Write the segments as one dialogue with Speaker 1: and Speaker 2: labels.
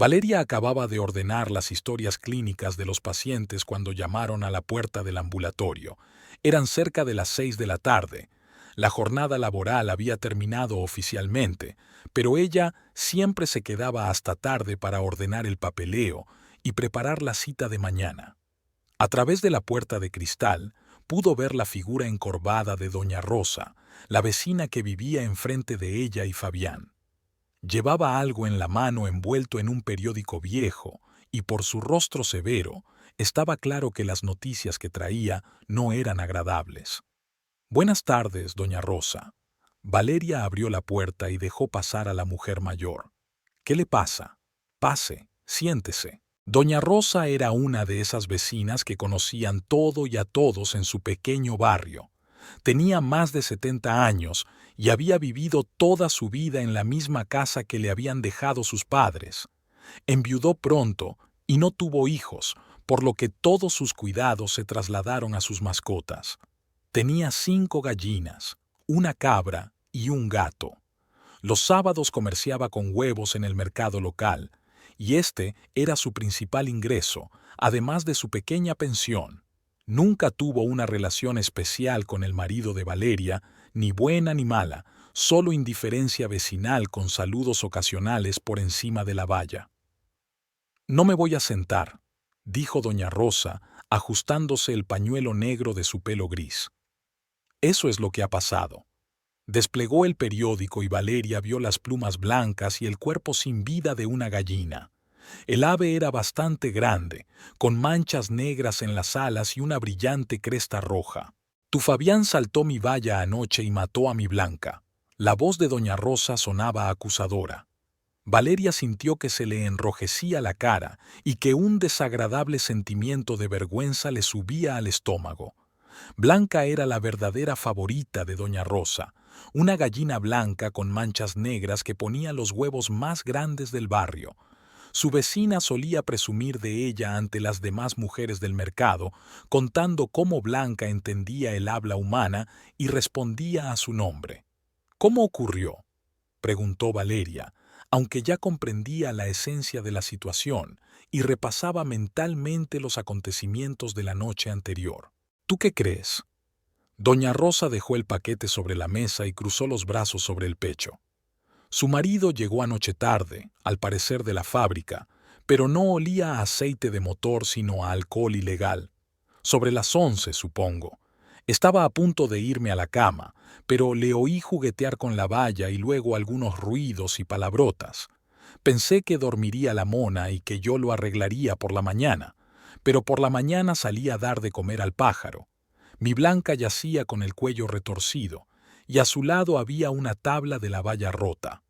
Speaker 1: Valeria acababa de ordenar las historias clínicas de los pacientes cuando llamaron a la puerta del ambulatorio. Eran cerca de las 6 de la tarde. La jornada laboral había terminado oficialmente, pero ella siempre se quedaba hasta tarde para ordenar el papeleo y preparar la cita de mañana. A través de la puerta de cristal, pudo ver la figura encorvada de doña Rosa, la vecina que vivía enfrente de ella y Fabián. Llevaba algo en la mano envuelto en un periódico viejo, y por su rostro severo, estaba claro que las noticias que traía no eran agradables. «Buenas tardes, doña Rosa». Valeria abrió la puerta y dejó pasar a la mujer mayor. «¿Qué le pasa? Pase, siéntese». Doña Rosa era una de esas vecinas que conocían todo y a todos en su pequeño barrio. Tenía más de 70 años y había vivido toda su vida en la misma casa que le habían dejado sus padres. Enviudó pronto y no tuvo hijos, por lo que todos sus cuidados se trasladaron a sus mascotas. Tenía 5 gallinas, una cabra y un gato. Los sábados comerciaba con huevos en el mercado local, y este era su principal ingreso, además de su pequeña pensión. Nunca tuvo una relación especial con el marido de Valeria, ni buena ni mala, solo indiferencia vecinal con saludos ocasionales por encima de la valla. «No me voy a sentar», dijo doña Rosa, ajustándose el pañuelo negro de su pelo gris. «Eso es lo que ha pasado». Desplegó el periódico y Valeria vio las plumas blancas y el cuerpo sin vida de una gallina. El ave era bastante grande, con manchas negras en las alas y una brillante cresta roja. «Tu Fabián saltó mi valla anoche y mató a mi Blanca». La voz de doña Rosa sonaba acusadora. Valeria sintió que se le enrojecía la cara y que un desagradable sentimiento de vergüenza le subía al estómago. Blanca era la verdadera favorita de doña Rosa, una gallina blanca con manchas negras que ponía los huevos más grandes del barrio. Su vecina solía presumir de ella ante las demás mujeres del mercado, contando cómo Blanca entendía el habla humana y respondía a su nombre. «¿Cómo ocurrió?», preguntó Valeria, aunque ya comprendía la esencia de la situación y repasaba mentalmente los acontecimientos de la noche anterior. «¿Tú qué crees?». Doña Rosa dejó el paquete sobre la mesa y cruzó los brazos sobre el pecho. Su marido llegó anoche tarde, al parecer de la fábrica, pero no olía a aceite de motor sino a alcohol ilegal. Sobre las 11, supongo. Estaba a punto de irme a la cama, pero le oí juguetear con la valla y luego algunos ruidos y palabrotas. Pensé que dormiría la mona y que yo lo arreglaría por la mañana, pero por la mañana salí a dar de comer al pájaro. Mi Blanca yacía con el cuello retorcido, y a su lado había una tabla de la valla rota.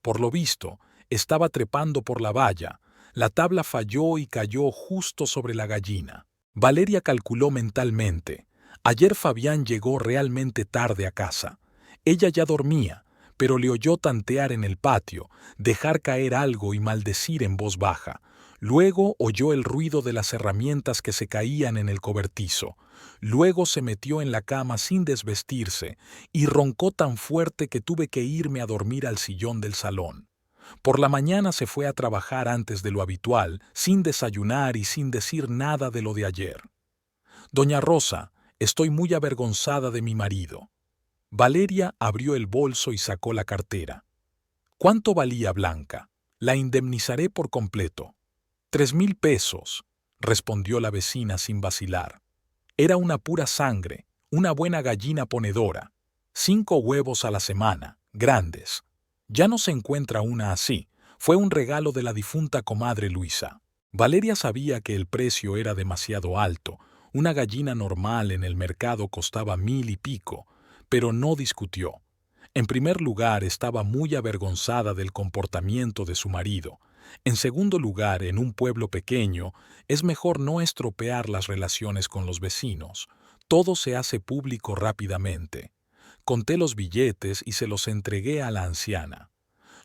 Speaker 1: Por lo visto, estaba trepando por la valla. La tabla falló y cayó justo sobre la gallina. Valeria calculó mentalmente. Ayer Fabián llegó realmente tarde a casa. Ella ya dormía, pero le oyó tantear en el patio, dejar caer algo y maldecir en voz baja. Luego oyó el ruido de las herramientas que se caían en el cobertizo. Luego se metió en la cama sin desvestirse y roncó tan fuerte que tuve que irme a dormir al sillón del salón. Por la mañana se fue a trabajar antes de lo habitual, sin desayunar y sin decir nada de lo de ayer. «Doña Rosa, estoy muy avergonzada de mi marido». Valeria abrió el bolso y sacó la cartera. «¿Cuánto valía Blanca? La indemnizaré por completo». 3,000 pesos, respondió la vecina sin vacilar. Era una pura sangre, una buena gallina ponedora. 5 huevos a la semana, grandes. Ya no se encuentra una así. Fue un regalo de la difunta comadre Luisa. Valeria sabía que el precio era demasiado alto. Una gallina normal en el mercado costaba 1,000 y pico, pero no discutió. En primer lugar, estaba muy avergonzada del comportamiento de su marido. En segundo lugar, en un pueblo pequeño, es mejor no estropear las relaciones con los vecinos. Todo se hace público rápidamente. Conté los billetes y se los entregué a la anciana.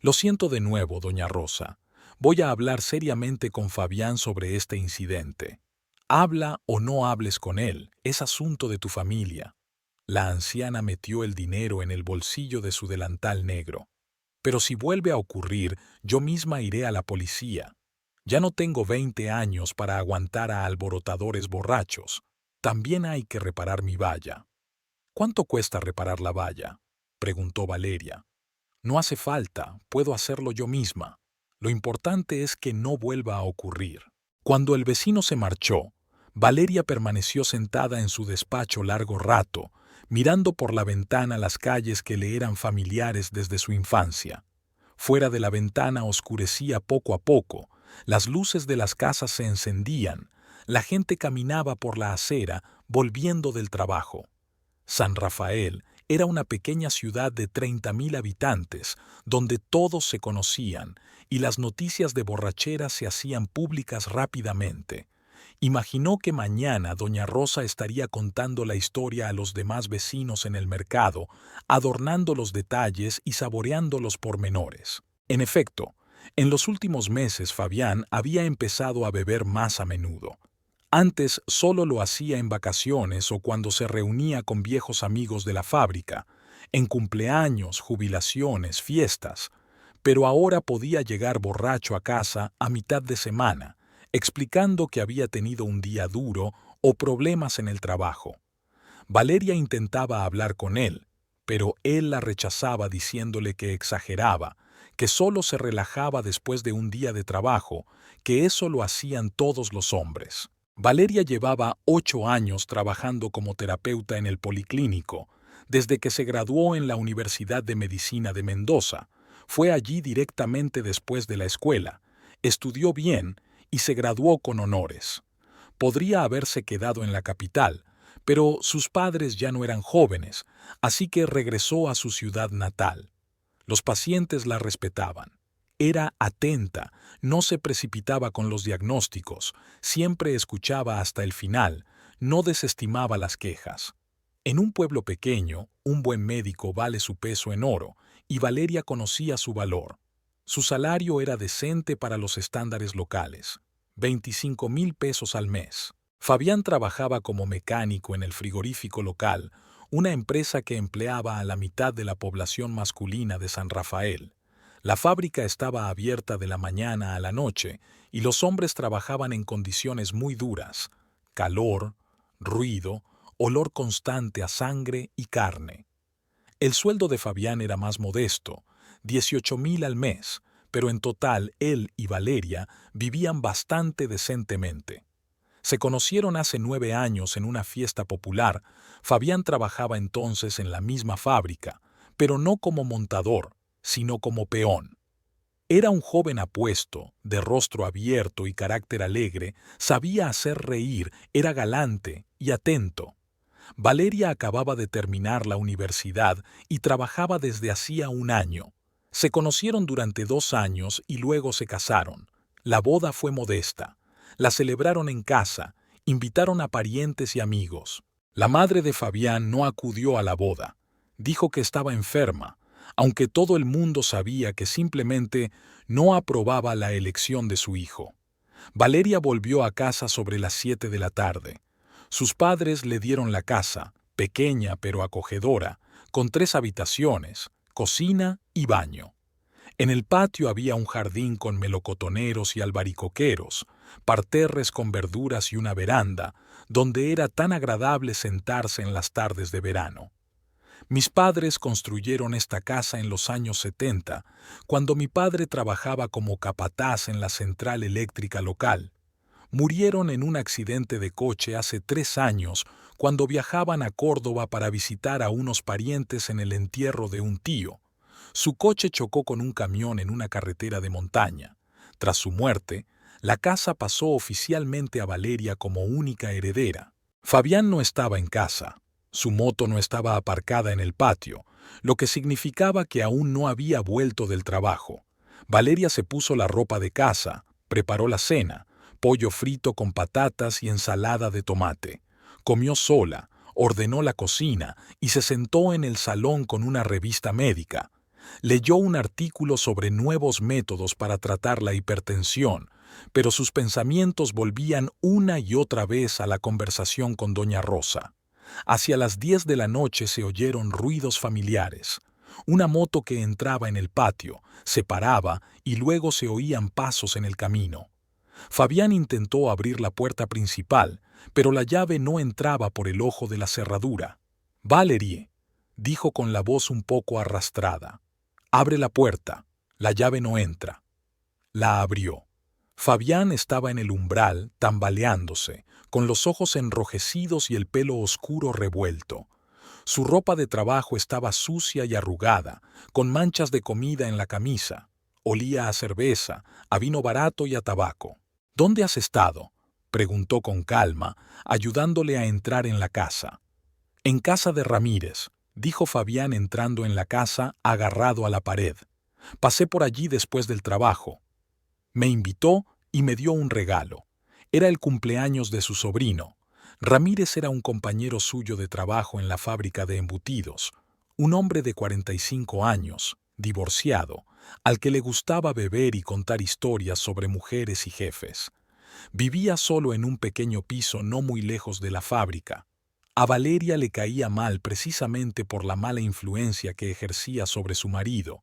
Speaker 1: «Lo siento de nuevo, doña Rosa. Voy a hablar seriamente con Fabián sobre este incidente. Habla o no hables con él, es asunto de tu familia». La anciana metió el dinero en el bolsillo de su delantal negro. «Pero si vuelve a ocurrir, yo misma iré a la policía». Ya no tengo 20 años para aguantar a alborotadores borrachos. También hay que reparar mi valla. ¿Cuánto cuesta reparar la valla?, preguntó Valeria. No hace falta, puedo hacerlo yo misma. Lo importante es que no vuelva a ocurrir. Cuando el vecino se marchó, Valeria permaneció sentada en su despacho largo rato, mirando por la ventana las calles que le eran familiares desde su infancia. Fuera de la ventana oscurecía poco a poco, las luces de las casas se encendían, la gente caminaba por la acera, volviendo del trabajo. San Rafael era una pequeña ciudad de 30.000 habitantes, donde todos se conocían y las noticias de borrachera se hacían públicas rápidamente. Imaginó que mañana doña Rosa estaría contando la historia a los demás vecinos en el mercado, adornando los detalles y saboreando los pormenores. En efecto, en los últimos meses Fabián había empezado a beber más a menudo. Antes solo lo hacía en vacaciones o cuando se reunía con viejos amigos de la fábrica, en cumpleaños, jubilaciones, fiestas, pero ahora podía llegar borracho a casa a mitad de semana, explicando que había tenido un día duro o problemas en el trabajo. Valeria intentaba hablar con él, pero él la rechazaba diciéndole que exageraba, que solo se relajaba después de un día de trabajo, que eso lo hacían todos los hombres. Valeria llevaba 8 años trabajando como terapeuta en el Policlínico, desde que se graduó en la Universidad de Medicina de Mendoza. Fue allí directamente después de la escuela, estudió bien y se graduó con honores. Podría haberse quedado en la capital, pero sus padres ya no eran jóvenes, así que regresó a su ciudad natal. Los pacientes la respetaban. Era atenta, no se precipitaba con los diagnósticos, siempre escuchaba hasta el final, no desestimaba las quejas. En un pueblo pequeño, un buen médico vale su peso en oro, y Valeria conocía su valor. Su salario era decente para los estándares locales, 25.000 pesos al mes. Fabián trabajaba como mecánico en el frigorífico local, una empresa que empleaba a la mitad de la población masculina de San Rafael. La fábrica estaba abierta de la mañana a la noche y los hombres trabajaban en condiciones muy duras: calor, ruido, olor constante a sangre y carne. El sueldo de Fabián era más modesto, 18.000 al mes, pero en total él y Valeria vivían bastante decentemente. Se conocieron hace 9 años en una fiesta popular. Fabián trabajaba entonces en la misma fábrica, pero no como montador, sino como peón. Era un joven apuesto, de rostro abierto y carácter alegre, sabía hacer reír, era galante y atento. Valeria acababa de terminar la universidad y trabajaba desde hacía 1 año. Se conocieron durante 2 años y luego se casaron. La boda fue modesta. La celebraron en casa, invitaron a parientes y amigos. La madre de Fabián no acudió a la boda. Dijo que estaba enferma, aunque todo el mundo sabía que simplemente no aprobaba la elección de su hijo. Valeria volvió a casa sobre las 7 de la tarde. Sus padres le dieron la casa, pequeña pero acogedora, con 3 habitaciones, cocina y baño. En el patio había un jardín con melocotoneros y albaricoqueros, parterres con verduras y una veranda, donde era tan agradable sentarse en las tardes de verano. Mis padres construyeron esta casa en los años 70, cuando mi padre trabajaba como capataz en la central eléctrica local. Murieron en un accidente de coche hace 3 años, cuando viajaban a Córdoba para visitar a unos parientes en el entierro de un tío. Su coche chocó con un camión en una carretera de montaña. Tras su muerte, la casa pasó oficialmente a Valeria como única heredera. Fabián no estaba en casa. Su moto no estaba aparcada en el patio, lo que significaba que aún no había vuelto del trabajo. Valeria se puso la ropa de casa, preparó la cena, pollo frito con patatas y ensalada de tomate. Comió sola, ordenó la cocina y se sentó en el salón con una revista médica. Leyó un artículo sobre nuevos métodos para tratar la hipertensión, pero sus pensamientos volvían una y otra vez a la conversación con doña Rosa. Hacia las 10 de la noche se oyeron ruidos familiares. Una moto que entraba en el patio, se paraba y luego se oían pasos en el camino. Fabián intentó abrir la puerta principal, pero la llave no entraba por el ojo de la cerradura. «Valerie», dijo con la voz un poco arrastrada. «Abre la puerta. La llave no entra». La abrió. Fabián estaba en el umbral, tambaleándose, con los ojos enrojecidos y el pelo oscuro revuelto. Su ropa de trabajo estaba sucia y arrugada, con manchas de comida en la camisa. Olía a cerveza, a vino barato y a tabaco. «¿Dónde has estado?», preguntó con calma, ayudándole a entrar en la casa. «En casa de Ramírez», dijo Fabián entrando en la casa agarrado a la pared. «Pasé por allí después del trabajo. Me invitó y me dio un regalo. Era el cumpleaños de su sobrino. Ramírez era un compañero suyo de trabajo en la fábrica de embutidos, un hombre de 45 años, divorciado, al que le gustaba beber y contar historias sobre mujeres y jefes. Vivía solo en un pequeño piso no muy lejos de la fábrica. A Valeria le caía mal precisamente por la mala influencia que ejercía sobre su marido.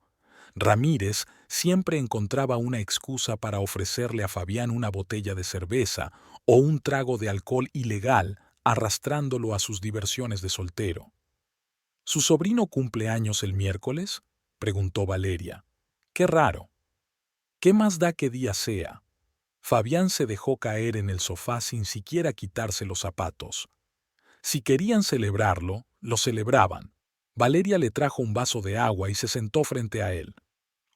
Speaker 1: Ramírez siempre encontraba una excusa para ofrecerle a Fabián una botella de cerveza o un trago de alcohol ilegal, arrastrándolo a sus diversiones de soltero. «¿Su sobrino cumple años el miércoles?», preguntó Valeria. «Qué raro. ¿Qué más da qué día sea?». Fabián se dejó caer en el sofá sin siquiera quitarse los zapatos. Si querían celebrarlo, lo celebraban. Valeria le trajo un vaso de agua y se sentó frente a él.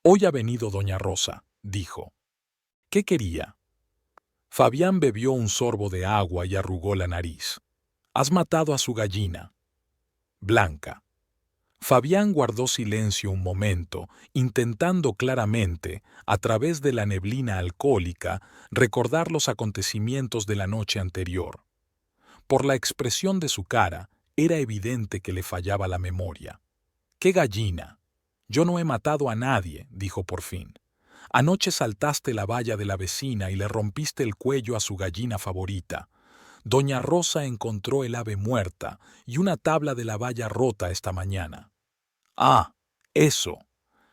Speaker 1: «Hoy ha venido doña Rosa», dijo. «¿Qué quería?». Fabián bebió un sorbo de agua y arrugó la nariz. «Has matado a su gallina». «Blanca». Fabián guardó silencio un momento, intentando claramente, a través de la neblina alcohólica, recordar los acontecimientos de la noche anterior. Por la expresión de su cara, era evidente que le fallaba la memoria. «¿Qué gallina?». «Yo no he matado a nadie», dijo por fin. «Anoche saltaste la valla de la vecina y le rompiste el cuello a su gallina favorita. Doña Rosa encontró el ave muerta y una tabla de la valla rota esta mañana». «Ah, eso».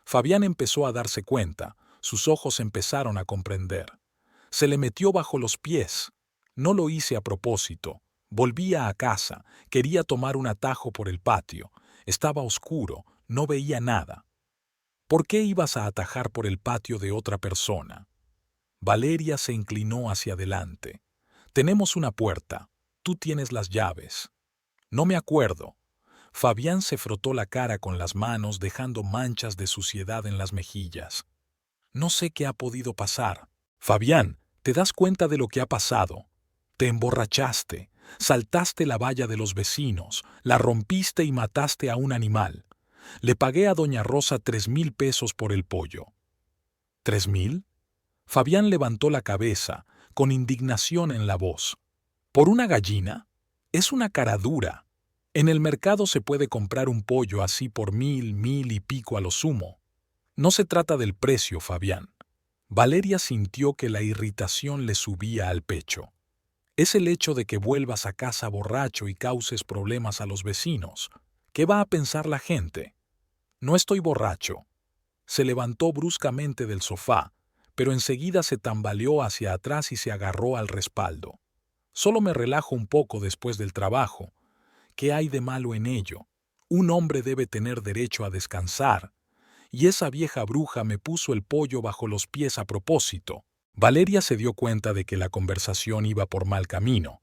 Speaker 1: Fabián empezó a darse cuenta, sus ojos empezaron a comprender. Se le metió bajo los pies. «No lo hice a propósito. Volvía a casa, quería tomar un atajo por el patio. Estaba oscuro, no veía nada». «¿Por qué ibas a atajar por el patio de otra persona?». Valeria se inclinó hacia adelante. «Tenemos una puerta. Tú tienes las llaves». «No me acuerdo». Fabián se frotó la cara con las manos dejando manchas de suciedad en las mejillas. «No sé qué ha podido pasar». «Fabián, ¿te das cuenta de lo que ha pasado? Te emborrachaste, saltaste la valla de los vecinos, la rompiste y mataste a un animal. Le pagué a doña Rosa 3,000 pesos por el pollo». «¿3,000?» Fabián levantó la cabeza, con indignación en la voz. «¿Por una gallina? Es una cara dura. En el mercado se puede comprar un pollo así por 1,000, 1,000 y pico a lo sumo. No se trata del precio, Fabián». Valeria sintió que la irritación le subía al pecho. «Es el hecho de que vuelvas a casa borracho y causes problemas a los vecinos. ¿Qué va a pensar la gente?». «No estoy borracho». Se levantó bruscamente del sofá, pero enseguida se tambaleó hacia atrás y se agarró al respaldo. «Solo me relajo un poco después del trabajo. ¿Qué hay de malo en ello? Un hombre debe tener derecho a descansar. Y esa vieja bruja me puso el pollo bajo los pies a propósito». Valeria se dio cuenta de que la conversación iba por mal camino.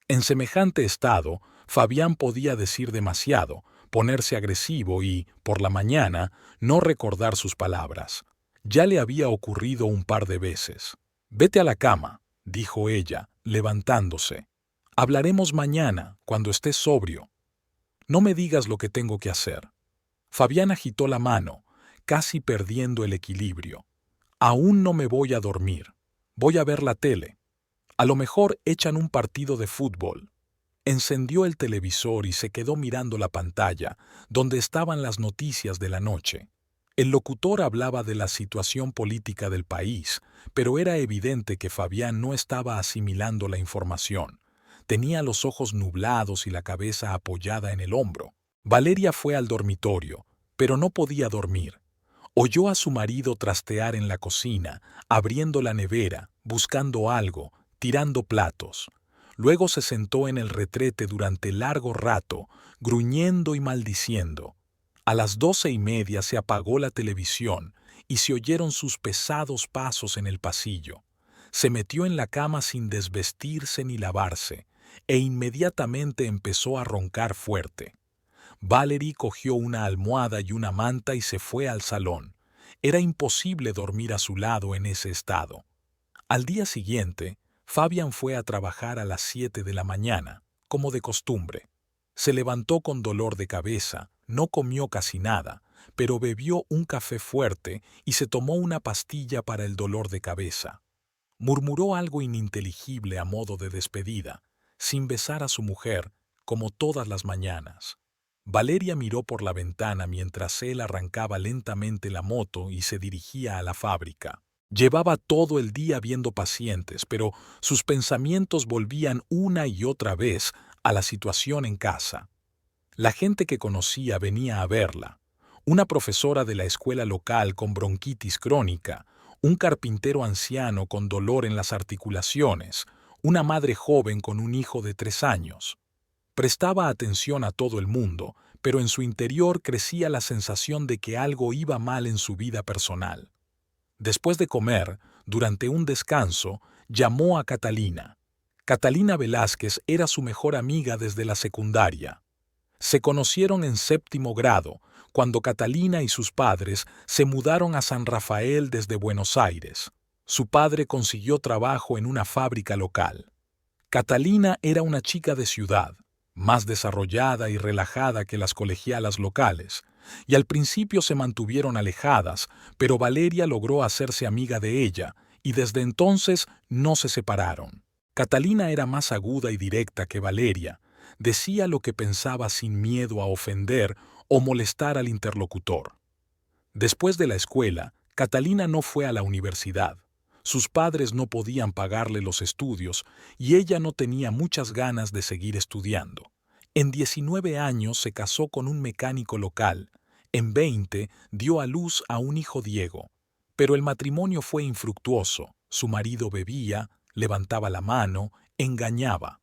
Speaker 1: En semejante estado, Fabián podía decir demasiado, ponerse agresivo y, por la mañana, no recordar sus palabras. Ya le había ocurrido un par de veces. «Vete a la cama», dijo ella, levantándose. «Hablaremos mañana, cuando estés sobrio. No me digas lo que tengo que hacer». Fabián agitó la mano, casi perdiendo el equilibrio. «Aún no me voy a dormir. Voy a ver la tele. A lo mejor echan un partido de fútbol». Encendió el televisor y se quedó mirando la pantalla, donde estaban las noticias de la noche. El locutor hablaba de la situación política del país, pero era evidente que Fabián no estaba asimilando la información. Tenía los ojos nublados y la cabeza apoyada en el hombro. Valeria fue al dormitorio, pero no podía dormir. Oyó a su marido trastear en la cocina, abriendo la nevera, buscando algo, tirando platos. Luego se sentó en el retrete durante largo rato, gruñendo y maldiciendo. A las 12:30 se apagó la televisión y se oyeron sus pesados pasos en el pasillo. Se metió en la cama sin desvestirse ni lavarse, e inmediatamente empezó a roncar fuerte. Valerie cogió una almohada y una manta y se fue al salón. Era imposible dormir a su lado en ese estado. Al día siguiente, Fabian fue a trabajar a las 7 de la mañana, como de costumbre. Se levantó con dolor de cabeza, no comió casi nada, pero bebió un café fuerte y se tomó una pastilla para el dolor de cabeza. Murmuró algo ininteligible a modo de despedida, sin besar a su mujer, como todas las mañanas. Valeria miró por la ventana mientras él arrancaba lentamente la moto y se dirigía a la fábrica. Llevaba todo el día viendo pacientes, pero sus pensamientos volvían una y otra vez a la situación en casa. La gente que conocía venía a verla. Una profesora de la escuela local con bronquitis crónica, un carpintero anciano con dolor en las articulaciones, una madre joven con un hijo de 3 años. Prestaba atención a todo el mundo, pero en su interior crecía la sensación de que algo iba mal en su vida personal. Después de comer, durante un descanso, llamó a Catalina. Catalina Velázquez era su mejor amiga desde la secundaria. Se conocieron en 7º grado, cuando Catalina y sus padres se mudaron a San Rafael desde Buenos Aires. Su padre consiguió trabajo en una fábrica local. Catalina era una chica de ciudad, más desarrollada y relajada que las colegialas locales, y al principio se mantuvieron alejadas, pero Valeria logró hacerse amiga de ella, y desde entonces no se separaron. Catalina era más aguda y directa que Valeria, decía lo que pensaba sin miedo a ofender o molestar al interlocutor. Después de la escuela, Catalina no fue a la universidad. Sus padres no podían pagarle los estudios y ella no tenía muchas ganas de seguir estudiando. En 19 años se casó con un mecánico local. En 20 dio a luz a un hijo Diego. Pero el matrimonio fue infructuoso. Su marido bebía, levantaba la mano, engañaba.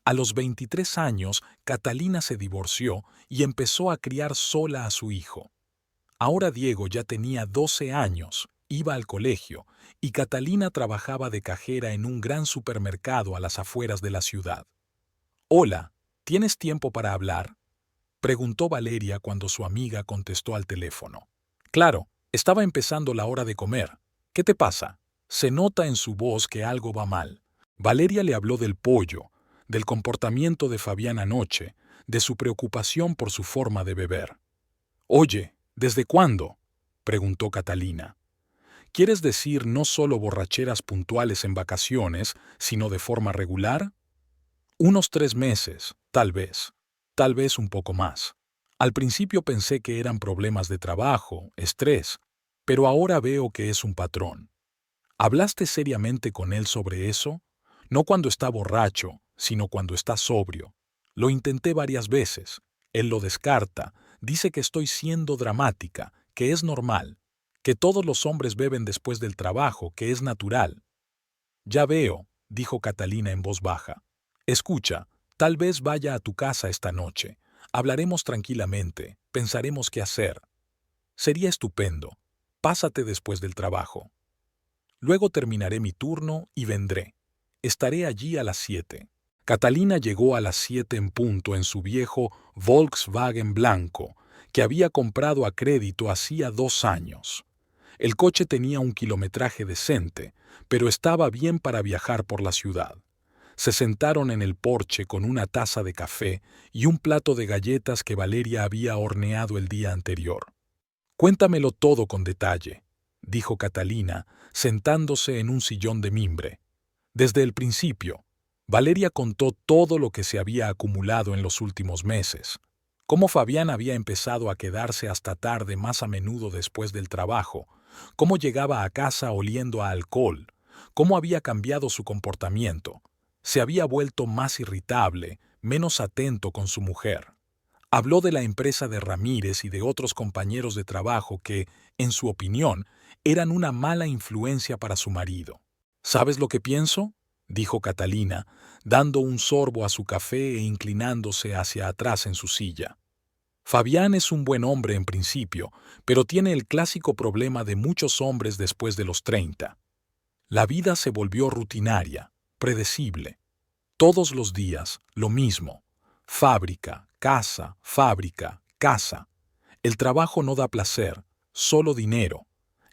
Speaker 1: A los 23 años, Catalina se divorció y empezó a criar sola a su hijo. Ahora Diego ya tenía 12 años, iba al colegio, y Catalina trabajaba de cajera en un gran supermercado a las afueras de la ciudad. «Hola, ¿tienes tiempo para hablar?», preguntó Valeria cuando su amiga contestó al teléfono. «Claro, estaba empezando la hora de comer. ¿Qué te pasa?». Se nota en su voz que algo va mal. Valeria le habló del pollo, del comportamiento de Fabián anoche, de su preocupación por su forma de beber. «Oye, ¿desde cuándo?», preguntó Catalina. «¿Quieres decir no solo borracheras puntuales en vacaciones, sino de forma regular?». «Unos 3 meses, tal vez un poco más. Al principio pensé que eran problemas de trabajo, estrés, pero ahora veo que es un patrón». «¿Hablaste seriamente con él sobre eso? No cuando está borracho, sino cuando está sobrio». «Lo intenté varias veces. Él lo descarta, dice que estoy siendo dramática, que es normal, que todos los hombres beben después del trabajo, que es natural». «Ya veo», dijo Catalina en voz baja. «Escucha, tal vez vaya a tu casa esta noche. Hablaremos tranquilamente, pensaremos qué hacer. Sería estupendo. Pásate después del trabajo. Luego terminaré mi turno y vendré. Estaré allí a las 7». Catalina llegó a las 7 en punto en su viejo Volkswagen blanco, que había comprado a crédito hacía 2 años. El coche tenía un kilometraje decente, pero estaba bien para viajar por la ciudad. Se sentaron en el porche con una taza de café y un plato de galletas que Valeria había horneado el día anterior. «Cuéntamelo todo con detalle», dijo Catalina, sentándose en un sillón de mimbre. Desde el principio, Valeria contó todo lo que se había acumulado en los últimos meses. Cómo Fabián había empezado a quedarse hasta tarde más a menudo después del trabajo, cómo llegaba a casa oliendo a alcohol, cómo había cambiado su comportamiento. Se había vuelto más irritable, menos atento con su mujer. Habló de la empresa de Ramírez y de otros compañeros de trabajo que, en su opinión, eran una mala influencia para su marido. ¿Sabes lo que pienso?, dijo Catalina, dando un sorbo a su café e inclinándose hacia atrás en su silla. Fabián es un buen hombre en principio, pero tiene el clásico problema de muchos hombres después de los 30. La vida se volvió rutinaria, predecible. Todos los días, lo mismo. Fábrica, fábrica, casa. El trabajo no da placer, solo dinero.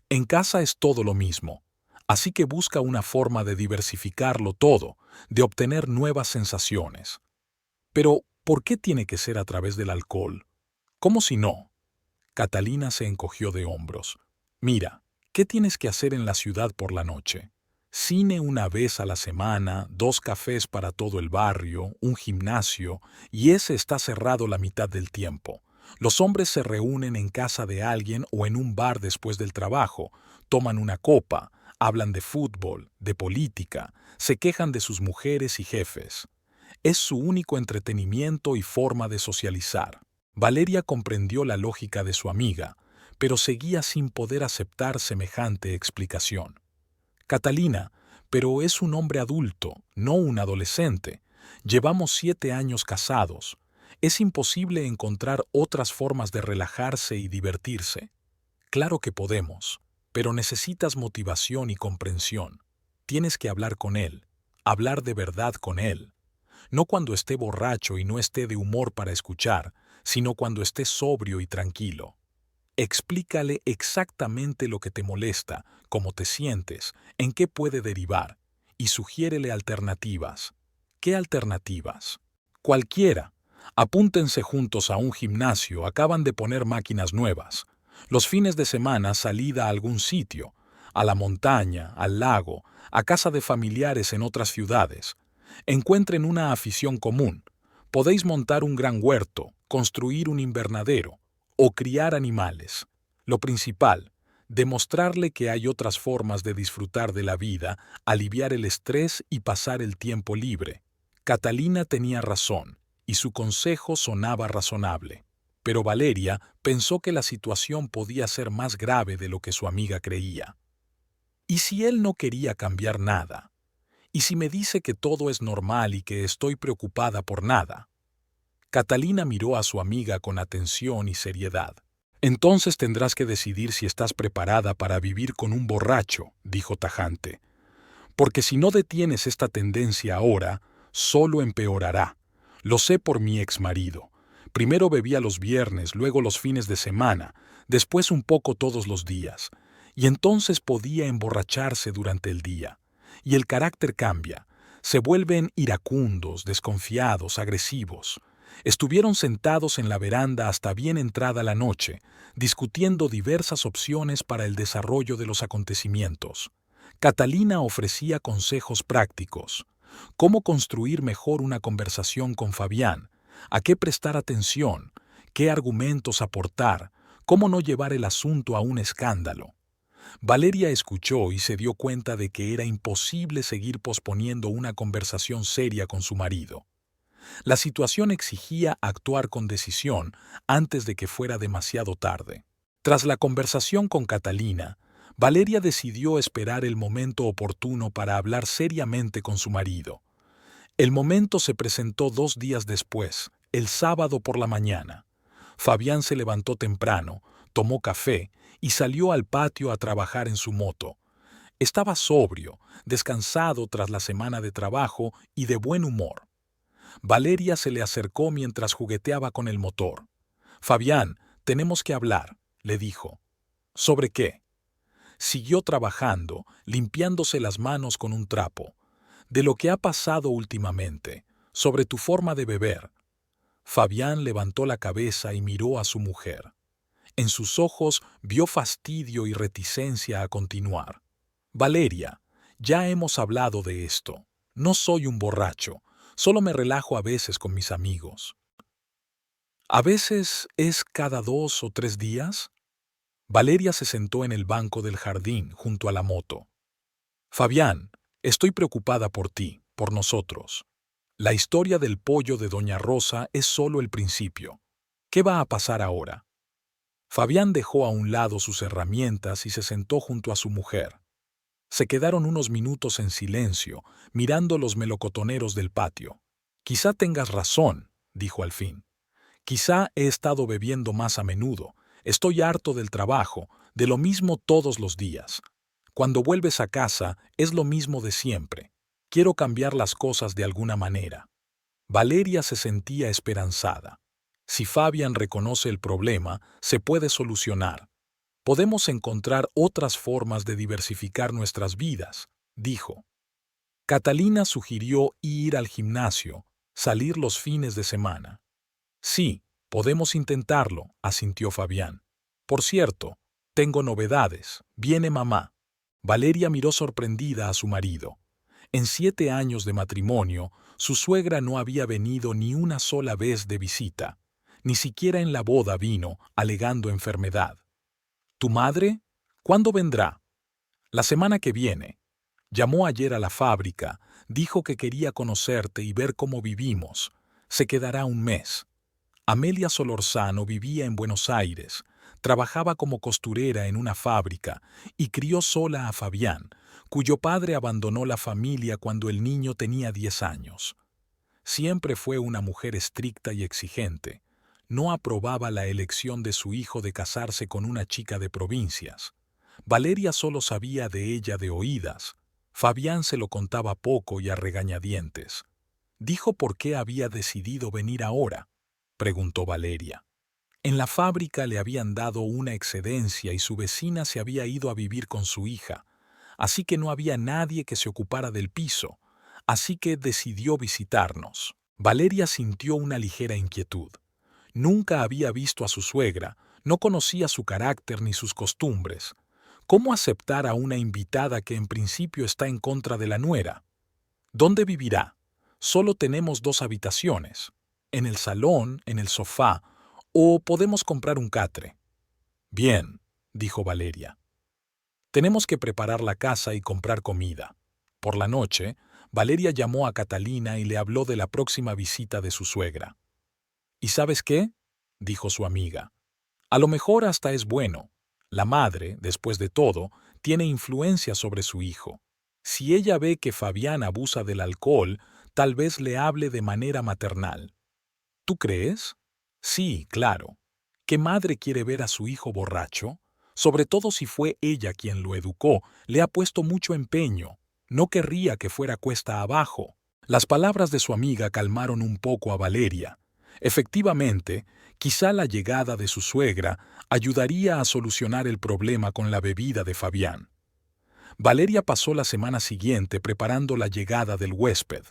Speaker 1: En casa es todo lo mismo. Así que busca una forma de diversificarlo todo, de obtener nuevas sensaciones. Pero, ¿por qué tiene que ser a través del alcohol? ¿Cómo si no? Catalina se encogió de hombros. Mira, ¿qué tienes que hacer en la ciudad por la noche? Cine una vez a la semana, 2 cafés para todo el barrio, un gimnasio, y ese está cerrado la mitad del tiempo. Los hombres se reúnen en casa de alguien o en un bar después del trabajo, toman una copa, hablan de fútbol, de política, se quejan de sus mujeres y jefes. Es su único entretenimiento y forma de socializar. Valeria comprendió la lógica de su amiga, pero seguía sin poder aceptar semejante explicación. Catalina, pero es un hombre adulto, no un adolescente. Llevamos 7 años casados. Es imposible encontrar otras formas de relajarse y divertirse. Claro que podemos, pero necesitas motivación y comprensión. Tienes que hablar con él, hablar de verdad con él. No cuando esté borracho y no esté de humor para escuchar, sino cuando esté sobrio y tranquilo. Explícale exactamente lo que te molesta, cómo te sientes, en qué puede derivar, y sugiérele alternativas. ¿Qué alternativas? Cualquiera. Apúntense juntos a un gimnasio, acaban de poner máquinas nuevas. Los fines de semana salida a algún sitio, a la montaña, al lago, a casa de familiares en otras ciudades. Encuentren una afición común. Podéis montar un gran huerto, construir un invernadero o criar animales. Lo principal, demostrarle que hay otras formas de disfrutar de la vida, aliviar el estrés y pasar el tiempo libre. Catalina tenía razón, y su consejo sonaba razonable. Pero Valeria pensó que la situación podía ser más grave de lo que su amiga creía. ¿Y si él no quería cambiar nada? ¿Y si me dice que todo es normal y que estoy preocupada por nada? Catalina miró a su amiga con atención y seriedad. Entonces tendrás que decidir si estás preparada para vivir con un borracho, dijo tajante. Porque si no detienes esta tendencia ahora, solo empeorará. Lo sé por mi exmarido. Primero bebía los viernes, luego los fines de semana, después un poco todos los días. Y entonces podía emborracharse durante el día. Y el carácter cambia. Se vuelven iracundos, desconfiados, agresivos. Estuvieron sentados en la veranda hasta bien entrada la noche, discutiendo diversas opciones para el desarrollo de los acontecimientos. Catalina ofrecía consejos prácticos. Cómo construir mejor una conversación con Fabián, a qué prestar atención, qué argumentos aportar, cómo no llevar el asunto a un escándalo. Valeria escuchó y se dio cuenta de que era imposible seguir posponiendo una conversación seria con su marido. La situación exigía actuar con decisión antes de que fuera demasiado tarde. Tras la conversación con Catalina, Valeria decidió esperar el momento oportuno para hablar seriamente con su marido. El momento se presentó 2 días después, el sábado por la mañana. Fabián se levantó temprano, tomó café y salió al patio a trabajar en su moto. Estaba sobrio, descansado tras la semana de trabajo y de buen humor. Valeria se le acercó mientras jugueteaba con el motor. «Fabián, tenemos que hablar», le dijo. «¿Sobre qué?». Siguió trabajando, limpiándose las manos con un trapo. «De lo que ha pasado últimamente, sobre tu forma de beber». Fabián levantó la cabeza y miró a su mujer. En sus ojos vio fastidio y reticencia a continuar. «Valeria, ya hemos hablado de esto. No soy un borracho. Solo me relajo a veces con mis amigos». «¿A veces es cada 2 o 3 días?» Valeria se sentó en el banco del jardín junto a la moto. «Fabián, estoy preocupada por ti, por nosotros. La historia del pollo de Doña Rosa es solo el principio. ¿Qué va a pasar ahora? Fabián dejó a un lado sus herramientas y se sentó junto a su mujer. Se quedaron unos minutos en silencio, mirando los melocotoneros del patio. Quizá tengas razón, dijo al fin. Quizá he estado bebiendo más a menudo. Estoy harto del trabajo, de lo mismo todos los días. Cuando vuelves a casa es lo mismo de siempre. Quiero cambiar las cosas de alguna manera. Valeria se sentía esperanzada. Si Fabián reconoce el problema, se puede solucionar. Podemos encontrar otras formas de diversificar nuestras vidas, dijo. Catalina sugirió ir al gimnasio, salir los fines de semana. Sí, podemos intentarlo, asintió Fabián. Por cierto, tengo novedades. Viene mamá. Valeria miró sorprendida a su marido. En 7 años de matrimonio, su suegra no había venido ni una sola vez de visita. Ni siquiera en la boda vino, alegando enfermedad. ¿Tu madre? ¿Cuándo vendrá? La semana que viene. Llamó ayer a la fábrica, dijo que quería conocerte y ver cómo vivimos. Se quedará un mes. Amelia Solorzano vivía en Buenos Aires, trabajaba como costurera en una fábrica y crió sola a Fabián, cuyo padre abandonó la familia cuando el niño tenía 10 años. Siempre fue una mujer estricta y exigente. No aprobaba la elección de su hijo de casarse con una chica de provincias. Valeria solo sabía de ella de oídas. Fabián se lo contaba poco y a regañadientes. Dijo por qué había decidido venir ahora, preguntó Valeria. En la fábrica le habían dado una excedencia y su vecina se había ido a vivir con su hija, así que no había nadie que se ocupara del piso, así que decidió visitarnos. Valeria sintió una ligera inquietud. Nunca había visto a su suegra, no conocía su carácter ni sus costumbres. ¿Cómo aceptar a una invitada que en principio está en contra de la nuera? ¿Dónde vivirá? Solo tenemos 2 habitaciones. En el salón, en el sofá, o podemos comprar un catre. Bien, dijo Valeria. Tenemos que preparar la casa y comprar comida. Por la noche, Valeria llamó a Catalina y le habló de la próxima visita de su suegra. ¿Y sabes qué? Dijo su amiga. A lo mejor hasta es bueno. La madre, después de todo, tiene influencia sobre su hijo. Si ella ve que Fabián abusa del alcohol, tal vez le hable de manera maternal. ¿Tú crees? Sí, claro. ¿Qué madre quiere ver a su hijo borracho? Sobre todo si fue ella quien lo educó, le ha puesto mucho empeño. No querría que fuera cuesta abajo. Las palabras de su amiga calmaron un poco a Valeria. Efectivamente, quizá la llegada de su suegra ayudaría a solucionar el problema con la bebida de Fabián. Valeria pasó la semana siguiente preparando la llegada del huésped.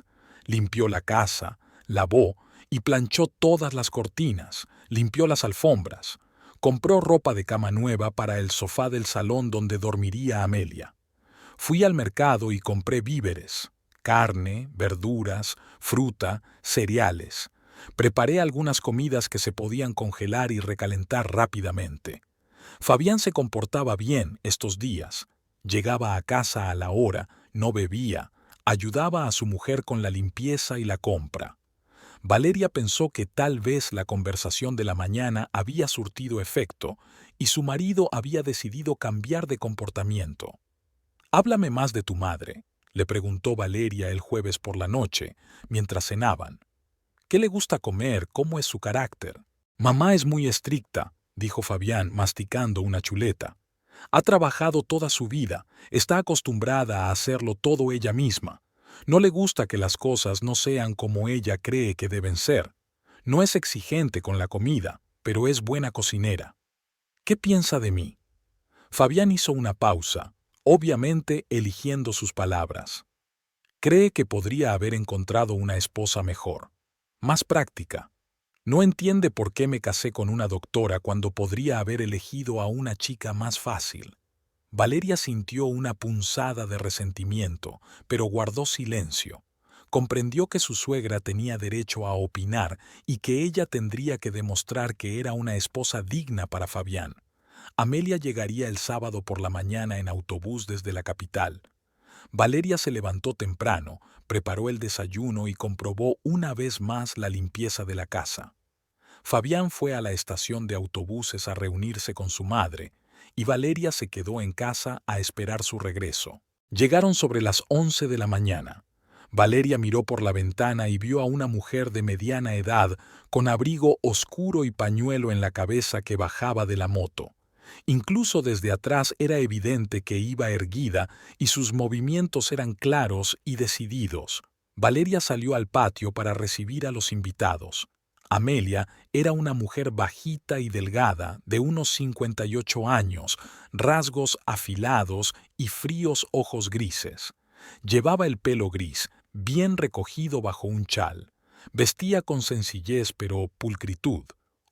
Speaker 1: Limpió la casa, lavó y planchó todas las cortinas, limpió las alfombras. Compró ropa de cama nueva para el sofá del salón donde dormiría Amelia. Fui al mercado y compré víveres, carne, verduras, fruta, cereales. Preparé algunas comidas que se podían congelar y recalentar rápidamente. Fabián se comportaba bien estos días. Llegaba a casa a la hora, no bebía, ayudaba a su mujer con la limpieza y la compra. Valeria pensó que tal vez la conversación de la mañana había surtido efecto y su marido había decidido cambiar de comportamiento. «Háblame más de tu madre», le preguntó Valeria el jueves por la noche, mientras cenaban. «¿Qué le gusta comer? ¿Cómo es su carácter?» «Mamá es muy estricta», dijo Fabián, masticando una chuleta. «Ha trabajado toda su vida, está acostumbrada a hacerlo todo ella misma. No le gusta que las cosas no sean como ella cree que deben ser. No es exigente con la comida, pero es buena cocinera. ¿Qué piensa de mí?» Fabián hizo una pausa, obviamente eligiendo sus palabras. Cree que podría haber encontrado una esposa mejor, más práctica. No entiende por qué me casé con una doctora cuando podría haber elegido a una chica más fácil. Valeria sintió una punzada de resentimiento, pero guardó silencio. Comprendió que su suegra tenía derecho a opinar y que ella tendría que demostrar que era una esposa digna para Fabián. Amelia llegaría el sábado por la mañana en autobús desde la capital. Valeria se levantó temprano, preparó el desayuno y comprobó una vez más la limpieza de la casa. Fabián fue a la estación de autobuses a reunirse con su madre, y Valeria se quedó en casa a esperar su regreso. Llegaron sobre las 11 de la mañana. Valeria miró por la ventana y vio a una mujer de mediana edad con abrigo oscuro y pañuelo en la cabeza que bajaba de la moto. Incluso desde atrás era evidente que iba erguida y sus movimientos eran claros y decididos. Valeria salió al patio para recibir a los invitados. Amelia era una mujer bajita y delgada, de unos 58 años, rasgos afilados y fríos ojos grises. Llevaba el pelo gris, bien recogido bajo un chal. Vestía con sencillez pero pulcritud,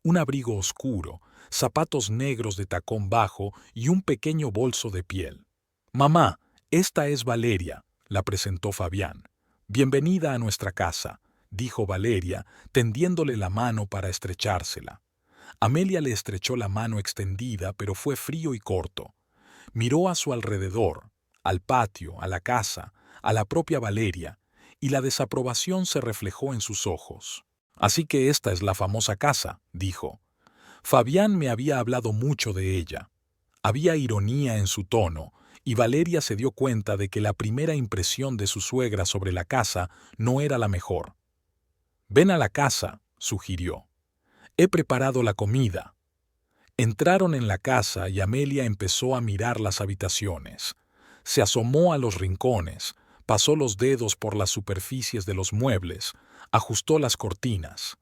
Speaker 1: un abrigo oscuro, zapatos negros de tacón bajo y un pequeño bolso de piel. «Mamá, esta es Valeria», la presentó Fabián. «Bienvenida a nuestra casa», dijo Valeria, tendiéndole la mano para estrechársela. Amelia le estrechó la mano extendida, pero fue frío y corto. Miró a su alrededor, al patio, a la casa, a la propia Valeria, y la desaprobación se reflejó en sus ojos. «Así que esta es la famosa casa», dijo. Fabián me había hablado mucho de ella. Había ironía en su tono, y Valeria se dio cuenta de que la primera impresión de su suegra sobre la casa no era la mejor. «Ven a la casa», sugirió. «He preparado la comida». Entraron en la casa y Amelia empezó a mirar las habitaciones. Se asomó a los rincones, pasó los dedos por las superficies de los muebles, ajustó las cortinas.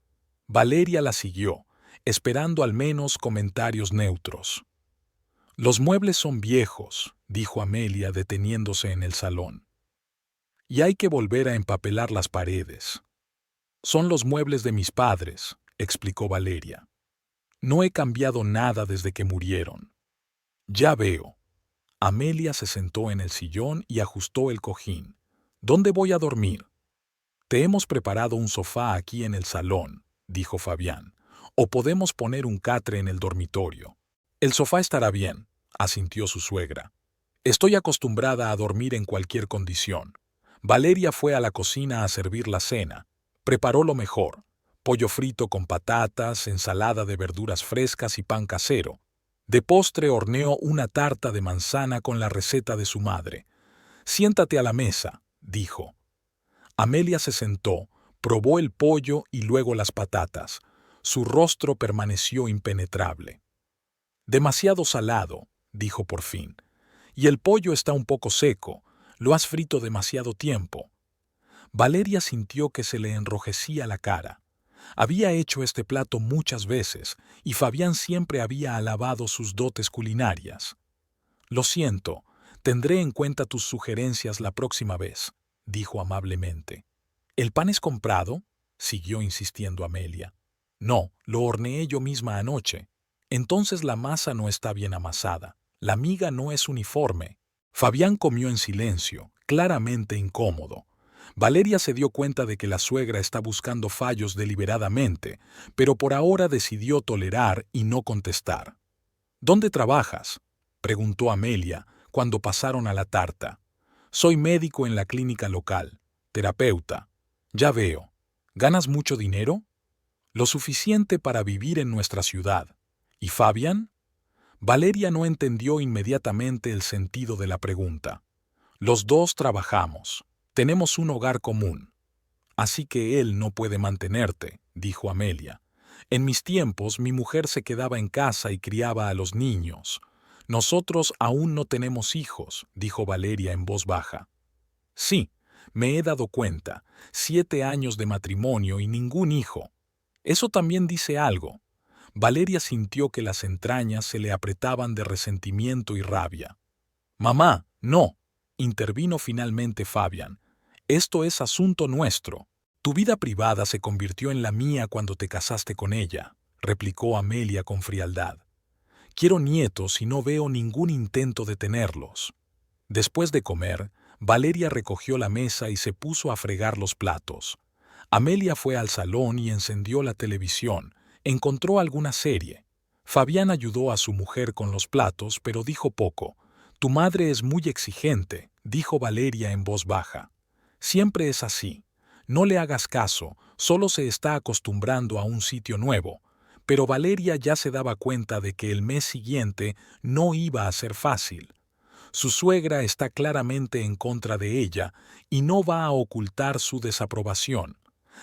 Speaker 1: Valeria la siguió, esperando al menos comentarios neutros. «Los muebles son viejos», dijo Amelia deteniéndose en el salón. «Y hay que volver a empapelar las paredes». «Son los muebles de mis padres», explicó Valeria. «No he cambiado nada desde que murieron». «Ya veo». Amelia se sentó en el sillón y ajustó el cojín. «¿Dónde voy a dormir?» «Te hemos preparado un sofá aquí en el salón», dijo Fabián. «O podemos poner un catre en el dormitorio». «El sofá estará bien», asintió su suegra. «Estoy acostumbrada a dormir en cualquier condición». Valeria fue a la cocina a servir la cena. Preparó lo mejor: pollo frito con patatas, ensalada de verduras frescas y pan casero. De postre horneó una tarta de manzana con la receta de su madre. «Siéntate a la mesa», dijo. Amelia se sentó, probó el pollo y luego las patatas. Su rostro permaneció impenetrable. «Demasiado salado», dijo por fin. «Y el pollo está un poco seco. Lo has frito demasiado tiempo». Valeria sintió que se le enrojecía la cara. Había hecho este plato muchas veces y Fabián siempre había alabado sus dotes culinarias. «Lo siento, tendré en cuenta tus sugerencias la próxima vez», dijo amablemente. «¿El pan es comprado?», siguió insistiendo Amelia. «No, lo horneé yo misma anoche». «Entonces la masa no está bien amasada. La miga no es uniforme». Fabián comió en silencio, claramente incómodo. Valeria se dio cuenta de que la suegra está buscando fallos deliberadamente, pero por ahora decidió tolerar y no contestar. «¿Dónde trabajas?», preguntó Amelia cuando pasaron a la tarta. «Soy médico en la clínica local, terapeuta». «Ya veo. ¿Ganas mucho dinero?». «Lo suficiente para vivir en nuestra ciudad». «¿Y Fabián?». Valeria no entendió inmediatamente el sentido de la pregunta. «Los dos trabajamos. Tenemos un hogar común». «Así que él no puede mantenerte», dijo Amelia. «En mis tiempos mi mujer se quedaba en casa y criaba a los niños». «Nosotros aún no tenemos hijos», dijo Valeria en voz baja. «Sí, me he dado cuenta. 7 años de matrimonio y ningún hijo. Eso también dice algo». Valeria sintió que las entrañas se le apretaban de resentimiento y rabia. «Mamá, no», intervino finalmente Fabián. «Esto es asunto nuestro. Tu vida privada se convirtió en la mía cuando te casaste con ella», replicó Amelia con frialdad. «Quiero nietos y no veo ningún intento de tenerlos». Después de comer, Valeria recogió la mesa y se puso a fregar los platos. Amelia fue al salón y encendió la televisión. Encontró alguna serie. Fabián ayudó a su mujer con los platos, pero dijo poco. «Tu madre es muy exigente», dijo Valeria en voz baja. «Siempre es así. No le hagas caso, solo se está acostumbrando a un sitio nuevo. Pero Valeria ya se daba cuenta de que el mes siguiente no iba a ser fácil. Su suegra está claramente en contra de ella y no va a ocultar su desaprobación.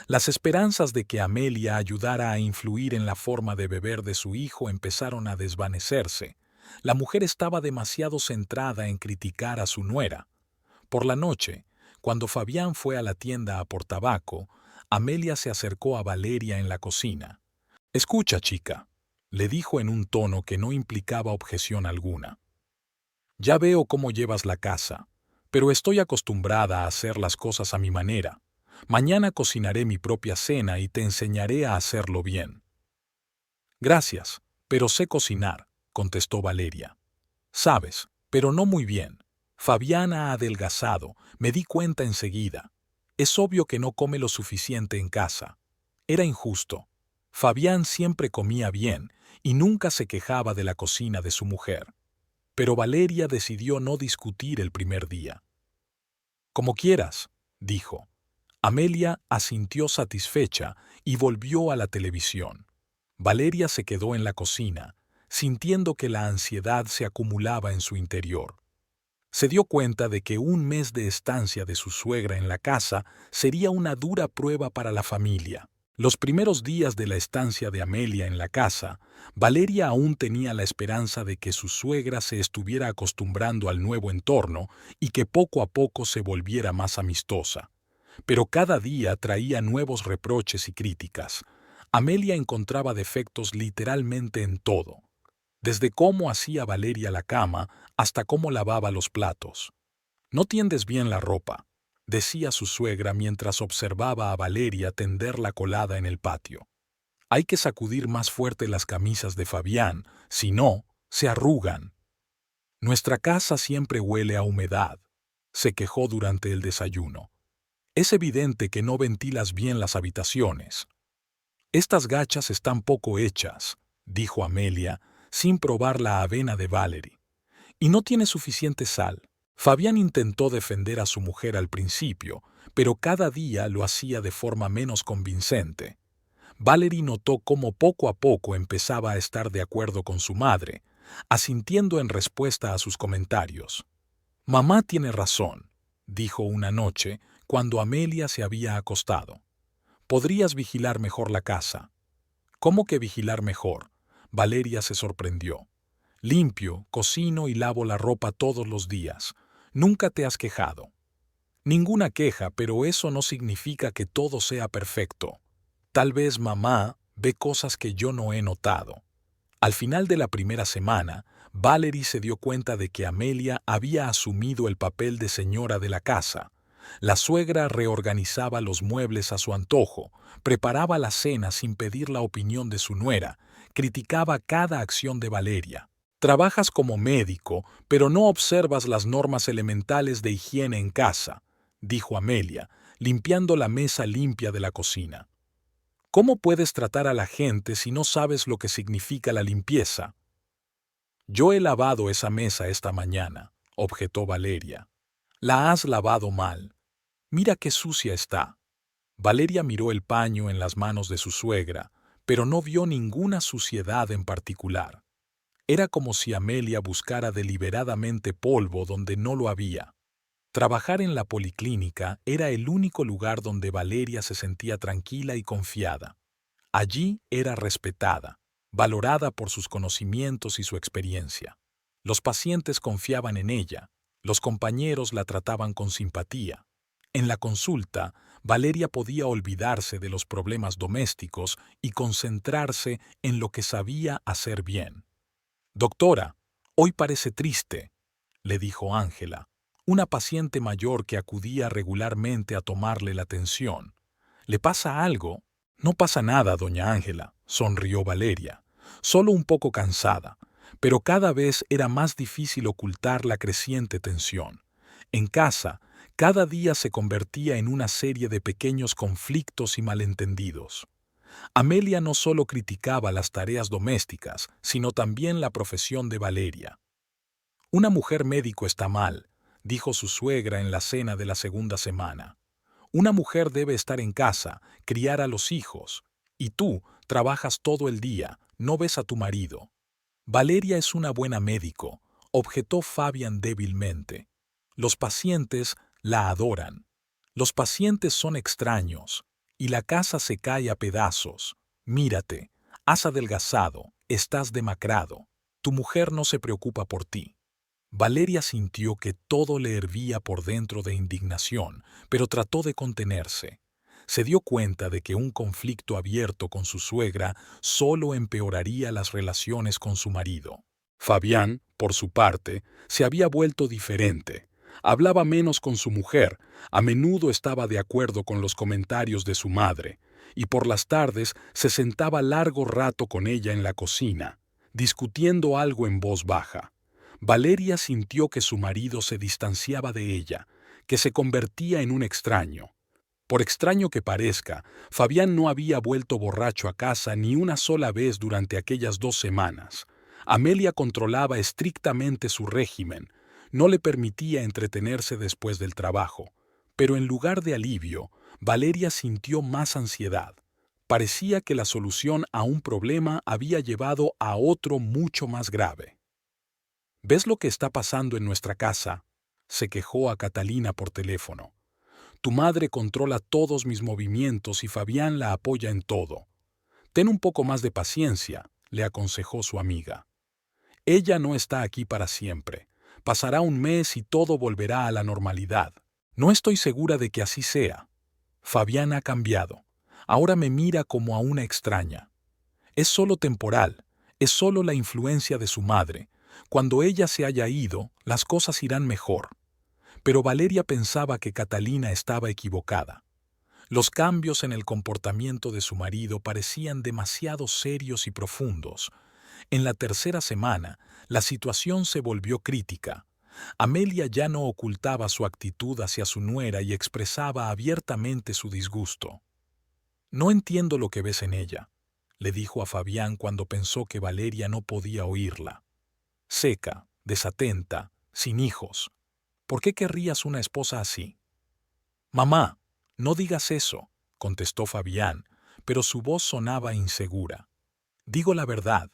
Speaker 1: Las esperanzas de que Amelia ayudara a influir en la forma de beber de su hijo empezaron a desvanecerse. La mujer estaba demasiado centrada en criticar a su nuera. Por la noche, cuando Fabián fue a la tienda a por tabaco, Amelia se acercó a Valeria en la cocina. «Escucha, chica», le dijo en un tono que no implicaba objeción alguna. «Ya veo cómo llevas la casa, pero estoy acostumbrada a hacer las cosas a mi manera. Mañana cocinaré mi propia cena y te enseñaré a hacerlo bien». «Gracias, pero sé cocinar», contestó Valeria. «Sabes, pero no muy bien. Fabián ha adelgazado, me di cuenta enseguida. Es obvio que no come lo suficiente en casa. Era injusto. Fabián siempre comía bien y nunca se quejaba de la cocina de su mujer. Pero Valeria decidió no discutir el primer día. «Como quieras», dijo. Amelia asintió satisfecha y volvió a la televisión. Valeria se quedó en la cocina, sintiendo que la ansiedad se acumulaba en su interior. Se dio cuenta de que un mes de estancia de su suegra en la casa sería una dura prueba para la familia. Los primeros días de la estancia de Amelia en la casa, Valeria aún tenía la esperanza de que su suegra se estuviera acostumbrando al nuevo entorno y que poco a poco se volviera más amistosa. Pero cada día traía nuevos reproches y críticas. Amelia encontraba defectos literalmente en todo, desde cómo hacía Valeria la cama hasta cómo lavaba los platos. «No tiendes bien la ropa», decía su suegra mientras observaba a Valeria tender la colada en el patio. «Hay que sacudir más fuerte las camisas de Fabián, si no, se arrugan». «Nuestra casa siempre huele a humedad», se quejó durante el desayuno. «Es evidente que no ventilas bien las habitaciones». «Estas gachas están poco hechas», dijo Amelia, sin probar la avena de Valerie. «Y no tiene suficiente sal». Fabián intentó defender a su mujer al principio, pero cada día lo hacía de forma menos convincente. Valerie notó cómo poco a poco empezaba a estar de acuerdo con su madre, asintiendo en respuesta a sus comentarios. «Mamá tiene razón», dijo una noche, cuando Amelia se había acostado. «Podrías vigilar mejor la casa». «¿Cómo que vigilar mejor?», Valeria se sorprendió. «Limpio, cocino y lavo la ropa todos los días. Nunca te has quejado». «Ninguna queja, pero eso no significa que todo sea perfecto. Tal vez mamá ve cosas que yo no he notado». Al final de la primera semana, Valerie se dio cuenta de que Amelia había asumido el papel de señora de la casa. La suegra reorganizaba los muebles a su antojo, preparaba la cena sin pedir la opinión de su nuera, criticaba cada acción de Valeria. «Trabajas como médico, pero no observas las normas elementales de higiene en casa», dijo Amelia, limpiando la mesa limpia de la cocina. «¿Cómo puedes tratar a la gente si no sabes lo que significa la limpieza?» «Yo he lavado esa mesa esta mañana», objetó Valeria. «La has lavado mal. Mira qué sucia está». Valeria miró el paño en las manos de su suegra, pero no vio ninguna suciedad en particular. Era como si Amelia buscara deliberadamente polvo donde no lo había. Trabajar en la policlínica era el único lugar donde Valeria se sentía tranquila y confiada. Allí era respetada, valorada por sus conocimientos y su experiencia. Los pacientes confiaban en ella, los compañeros la trataban con simpatía. En la consulta, Valeria podía olvidarse de los problemas domésticos y concentrarse en lo que sabía hacer bien. «Doctora, hoy parece triste», le dijo Ángela, una paciente mayor que acudía regularmente a tomarle la tensión. «¿Le pasa algo?» «No pasa nada, doña Ángela», sonrió Valeria. «Solo un poco cansada, pero cada vez era más difícil ocultar la creciente tensión. En casa, cada día se convertía en una serie de pequeños conflictos y malentendidos». Amelia no solo criticaba las tareas domésticas, sino también la profesión de Valeria. «Una mujer médico está mal», dijo su suegra en la cena de la segunda semana. «Una mujer debe estar en casa, criar a los hijos. Y tú trabajas todo el día, no ves a tu marido. Valeria es una buena médico, objetó Fabián débilmente. Los pacientes la adoran. Los pacientes son extraños, y la casa se cae a pedazos. Mírate, has adelgazado, estás demacrado. Tu mujer no se preocupa por ti. Valeria sintió que todo le hervía por dentro de indignación, pero trató de contenerse. Se dio cuenta de que un conflicto abierto con su suegra solo empeoraría las relaciones con su marido. Fabián, por su parte, se había vuelto diferente. Hablaba menos con su mujer, a menudo estaba de acuerdo con los comentarios de su madre, y por las tardes se sentaba largo rato con ella en la cocina, discutiendo algo en voz baja. Valeria sintió que su marido se distanciaba de ella, que se convertía en un extraño. Por extraño que parezca, Fabián no había vuelto borracho a casa ni una sola vez durante aquellas 2 semanas. Amelia controlaba estrictamente su régimen, no le permitía entretenerse después del trabajo. Pero en lugar de alivio, Valeria sintió más ansiedad. Parecía que la solución a un problema había llevado a otro mucho más grave. ¿Ves lo que está pasando en nuestra casa?, se quejó a Catalina por teléfono. Tu madre controla todos mis movimientos y Fabián la apoya en todo. Ten un poco más de paciencia, le aconsejó su amiga. Ella no está aquí para siempre. Pasará un mes y todo volverá a la normalidad. No estoy segura de que así sea. Fabián ha cambiado. Ahora me mira como a una extraña. Es solo temporal, es solo la influencia de su madre. Cuando ella se haya ido, las cosas irán mejor. Pero Valeria pensaba que Catalina estaba equivocada. Los cambios en el comportamiento de su marido parecían demasiado serios y profundos. En la tercera semana, la situación se volvió crítica. Amelia ya no ocultaba su actitud hacia su nuera y expresaba abiertamente su disgusto. No entiendo lo que ves en ella, le dijo a Fabián cuando pensó que Valeria no podía oírla. Seca, desatenta, sin hijos. ¿Por qué querrías una esposa así? Mamá, no digas eso, contestó Fabián, pero su voz sonaba insegura. Digo la verdad.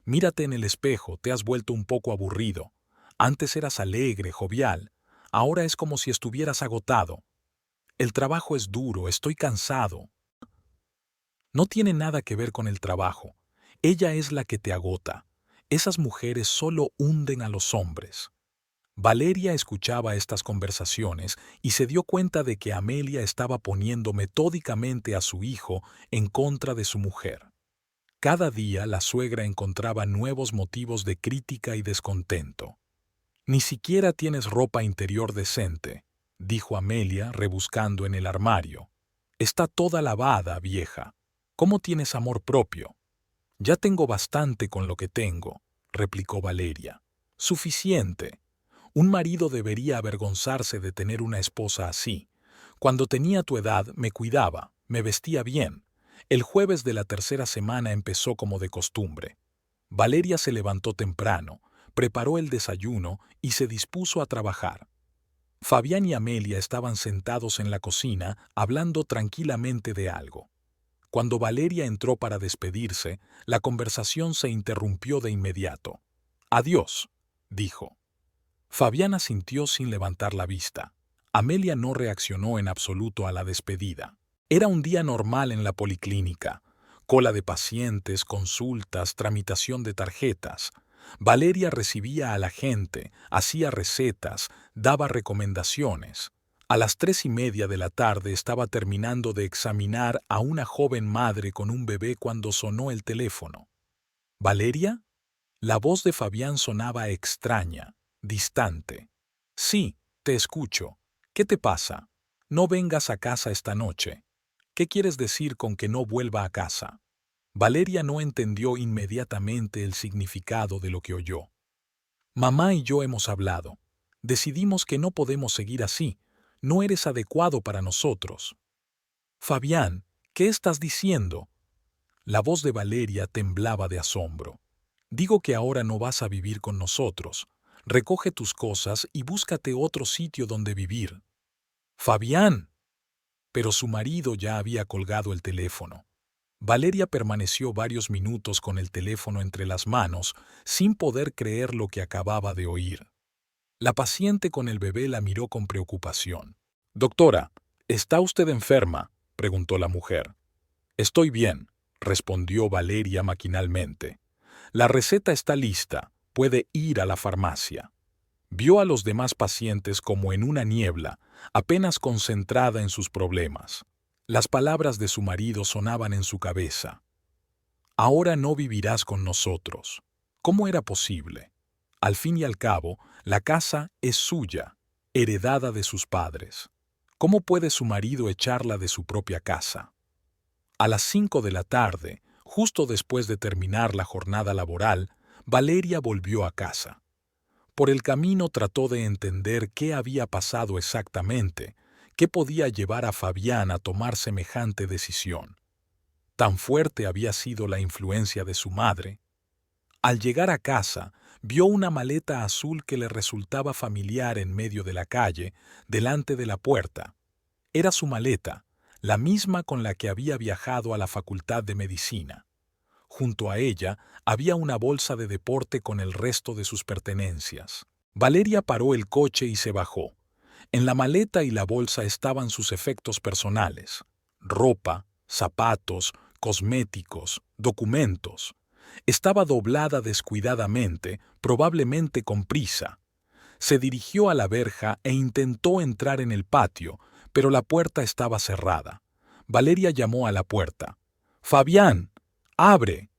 Speaker 1: Mírate en el espejo, te has vuelto un poco aburrido. Antes eras alegre, jovial. Ahora es como si estuvieras agotado. El trabajo es duro, estoy cansado. No tiene nada que ver con el trabajo. Ella es la que te agota. Esas mujeres solo hunden a los hombres. Valeria escuchaba estas conversaciones y se dio cuenta de que Amelia estaba poniendo metódicamente a su hijo en contra de su mujer. Cada día la suegra encontraba nuevos motivos de crítica y descontento. Ni siquiera tienes ropa interior decente, dijo Amelia rebuscando en el armario. Está toda lavada, vieja. ¿Cómo tienes amor propio? Ya tengo bastante con lo que tengo, replicó Valeria. Suficiente. Un marido debería avergonzarse de tener una esposa así. Cuando tenía tu edad me cuidaba, me vestía bien. El jueves de la tercera semana empezó como de costumbre. Valeria se levantó temprano, preparó el desayuno y se dispuso a trabajar. Fabián y Amelia estaban sentados en la cocina hablando tranquilamente de algo. Cuando Valeria entró para despedirse, la conversación se interrumpió de inmediato. «Adiós», dijo. Fabián asintió sin levantar la vista. Amelia no reaccionó en absoluto a la despedida. Era un día normal en la policlínica. Cola de pacientes, consultas, tramitación de tarjetas. Valeria recibía a la gente, hacía recetas, daba recomendaciones. A las 3:30 de la tarde estaba terminando de examinar a una joven madre con un bebé cuando sonó el teléfono. ¿Valeria? La voz de Fabián sonaba extraña, distante. Sí, te escucho. ¿Qué te pasa? No vengas a casa esta noche. ¿Qué quieres decir con que no vuelva a casa? Valeria no entendió inmediatamente el significado de lo que oyó. Mamá y yo hemos hablado. Decidimos que no podemos seguir así. No eres adecuado para nosotros. Fabián, ¿qué estás diciendo? La voz de Valeria temblaba de asombro. Digo que ahora no vas a vivir con nosotros. Recoge tus cosas y búscate otro sitio donde vivir. Fabián. Pero su marido ya había colgado el teléfono. Valeria permaneció varios minutos con el teléfono entre las manos, sin poder creer lo que acababa de oír. La paciente con el bebé la miró con preocupación. «Doctora, ¿está usted enferma?», preguntó la mujer. «Estoy bien», respondió Valeria maquinalmente. «La receta está lista, puede ir a la farmacia». Vio a los demás pacientes como en una niebla, apenas concentrada en sus problemas. Las palabras de su marido sonaban en su cabeza. «Ahora no vivirás con nosotros». ¿Cómo era posible? Al fin y al cabo, la casa es suya, heredada de sus padres. ¿Cómo puede su marido echarla de su propia casa? A las 5 de la tarde, justo después de terminar la jornada laboral, Valeria volvió a casa. Por el camino trató de entender qué había pasado exactamente, qué podía llevar a Fabián a tomar semejante decisión. Tan fuerte había sido la influencia de su madre. Al llegar a casa, vio una maleta azul que le resultaba familiar en medio de la calle, delante de la puerta. Era su maleta, la misma con la que había viajado a la Facultad de Medicina. Junto a ella había una bolsa de deporte con el resto de sus pertenencias. Valeria paró el coche y se bajó. En la maleta y la bolsa estaban sus efectos personales: ropa, zapatos, cosméticos, documentos. Estaba doblada descuidadamente, probablemente con prisa. Se dirigió a la verja e intentó entrar en el patio, pero la puerta estaba cerrada. Valeria llamó a la puerta. «¡Fabián! ¡Abre!».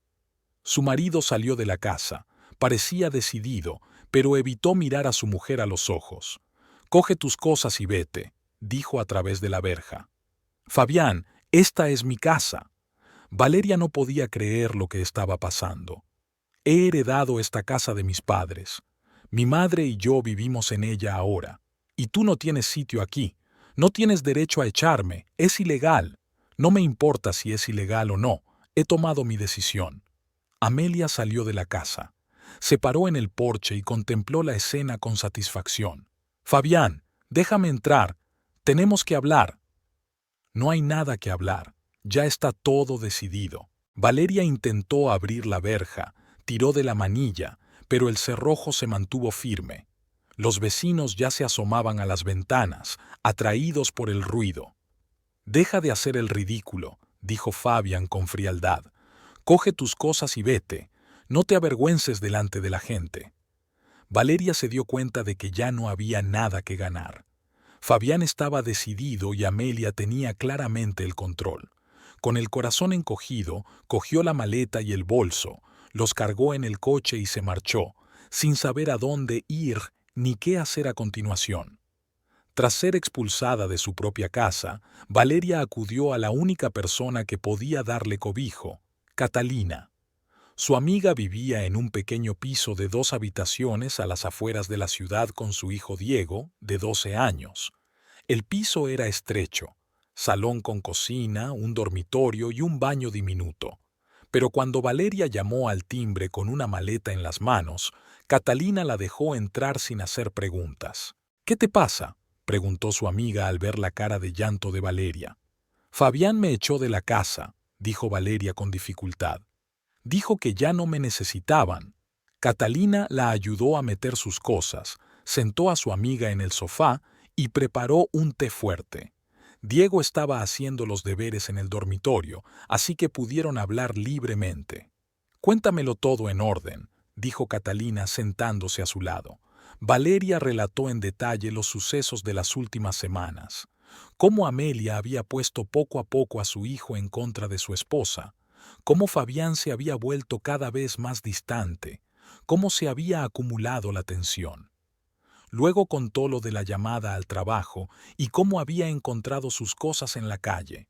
Speaker 1: Su marido salió de la casa. Parecía decidido, pero evitó mirar a su mujer a los ojos. «Coge tus cosas y vete», dijo a través de la verja. «Fabián, esta es mi casa». Valeria no podía creer lo que estaba pasando. «He heredado esta casa de mis padres. Mi madre y yo vivimos en ella ahora. Y tú no tienes sitio aquí. No tienes derecho a echarme. Es ilegal. No me importa si es ilegal o no. He tomado mi decisión». Amelia salió de la casa. Se paró en el porche y contempló la escena con satisfacción. «Fabián, déjame entrar. Tenemos que hablar». «No hay nada que hablar. Ya está todo decidido». Valeria intentó abrir la verja, tiró de la manilla, pero el cerrojo se mantuvo firme. Los vecinos ya se asomaban a las ventanas, atraídos por el ruido. «Deja de hacer el ridículo», dijo Fabián con frialdad. «Coge tus cosas y vete. No te avergüences delante de la gente». Valeria se dio cuenta de que ya no había nada que ganar. Fabián estaba decidido y Amelia tenía claramente el control. Con el corazón encogido, cogió la maleta y el bolso, los cargó en el coche y se marchó, sin saber a dónde ir ni qué hacer a continuación. Tras ser expulsada de su propia casa, Valeria acudió a la única persona que podía darle cobijo: Catalina. Su amiga vivía en un pequeño piso de 2 habitaciones a las afueras de la ciudad con su hijo Diego, de 12 años. El piso era estrecho, salón con cocina, un dormitorio y un baño diminuto. Pero cuando Valeria llamó al timbre con una maleta en las manos, Catalina la dejó entrar sin hacer preguntas. «¿Qué te pasa?», preguntó su amiga al ver la cara de llanto de Valeria. «Fabián me echó de la casa», dijo Valeria con dificultad. «Dijo que ya no me necesitaban». Catalina la ayudó a meter sus cosas, sentó a su amiga en el sofá y preparó un té fuerte. Diego estaba haciendo los deberes en el dormitorio, así que pudieron hablar libremente. «Cuéntamelo todo en orden», dijo Catalina sentándose a su lado. Valeria relató en detalle los sucesos de las últimas semanas. Cómo Amelia había puesto poco a poco a su hijo en contra de su esposa. Cómo Fabián se había vuelto cada vez más distante. Cómo se había acumulado la tensión. Luego contó lo de la llamada al trabajo y cómo había encontrado sus cosas en la calle.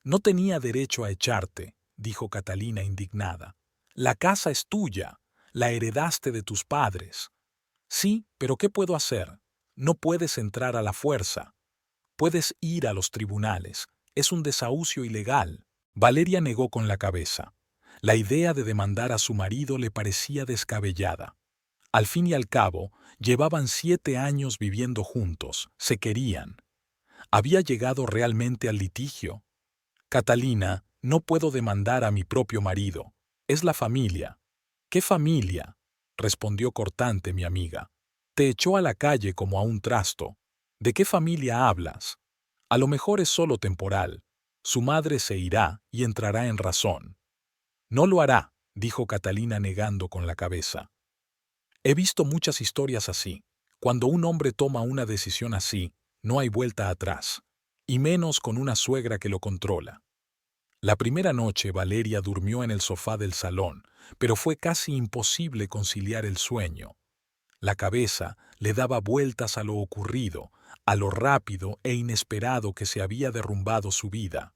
Speaker 1: «No tenía derecho a echarte», dijo Catalina indignada. «La casa es tuya, la heredaste de tus padres». «Sí, pero ¿qué puedo hacer? No puedes entrar a la fuerza. Puedes ir a los tribunales. Es un desahucio ilegal». Valeria negó con la cabeza. La idea de demandar a su marido le parecía descabellada. Al fin y al cabo, llevaban 7 años viviendo juntos, se querían. ¿Había llegado realmente al litigio? «Catalina», No puedo demandar a mi propio marido. Es la familia. ¿Qué familia?, respondió cortante mi amiga. Te echó a la calle como a un trasto. ¿De qué familia hablas? A lo mejor es solo temporal. Su madre se irá y entrará en razón. No lo hará, dijo Catalina negando con la cabeza. He visto muchas historias así. Cuando un hombre toma una decisión así, no hay vuelta atrás, y menos con una suegra que lo controla. La primera noche Valeria durmió en el sofá del salón, pero fue casi imposible conciliar el sueño. La cabeza le daba vueltas a lo ocurrido, a lo rápido e inesperado que se había derrumbado su vida.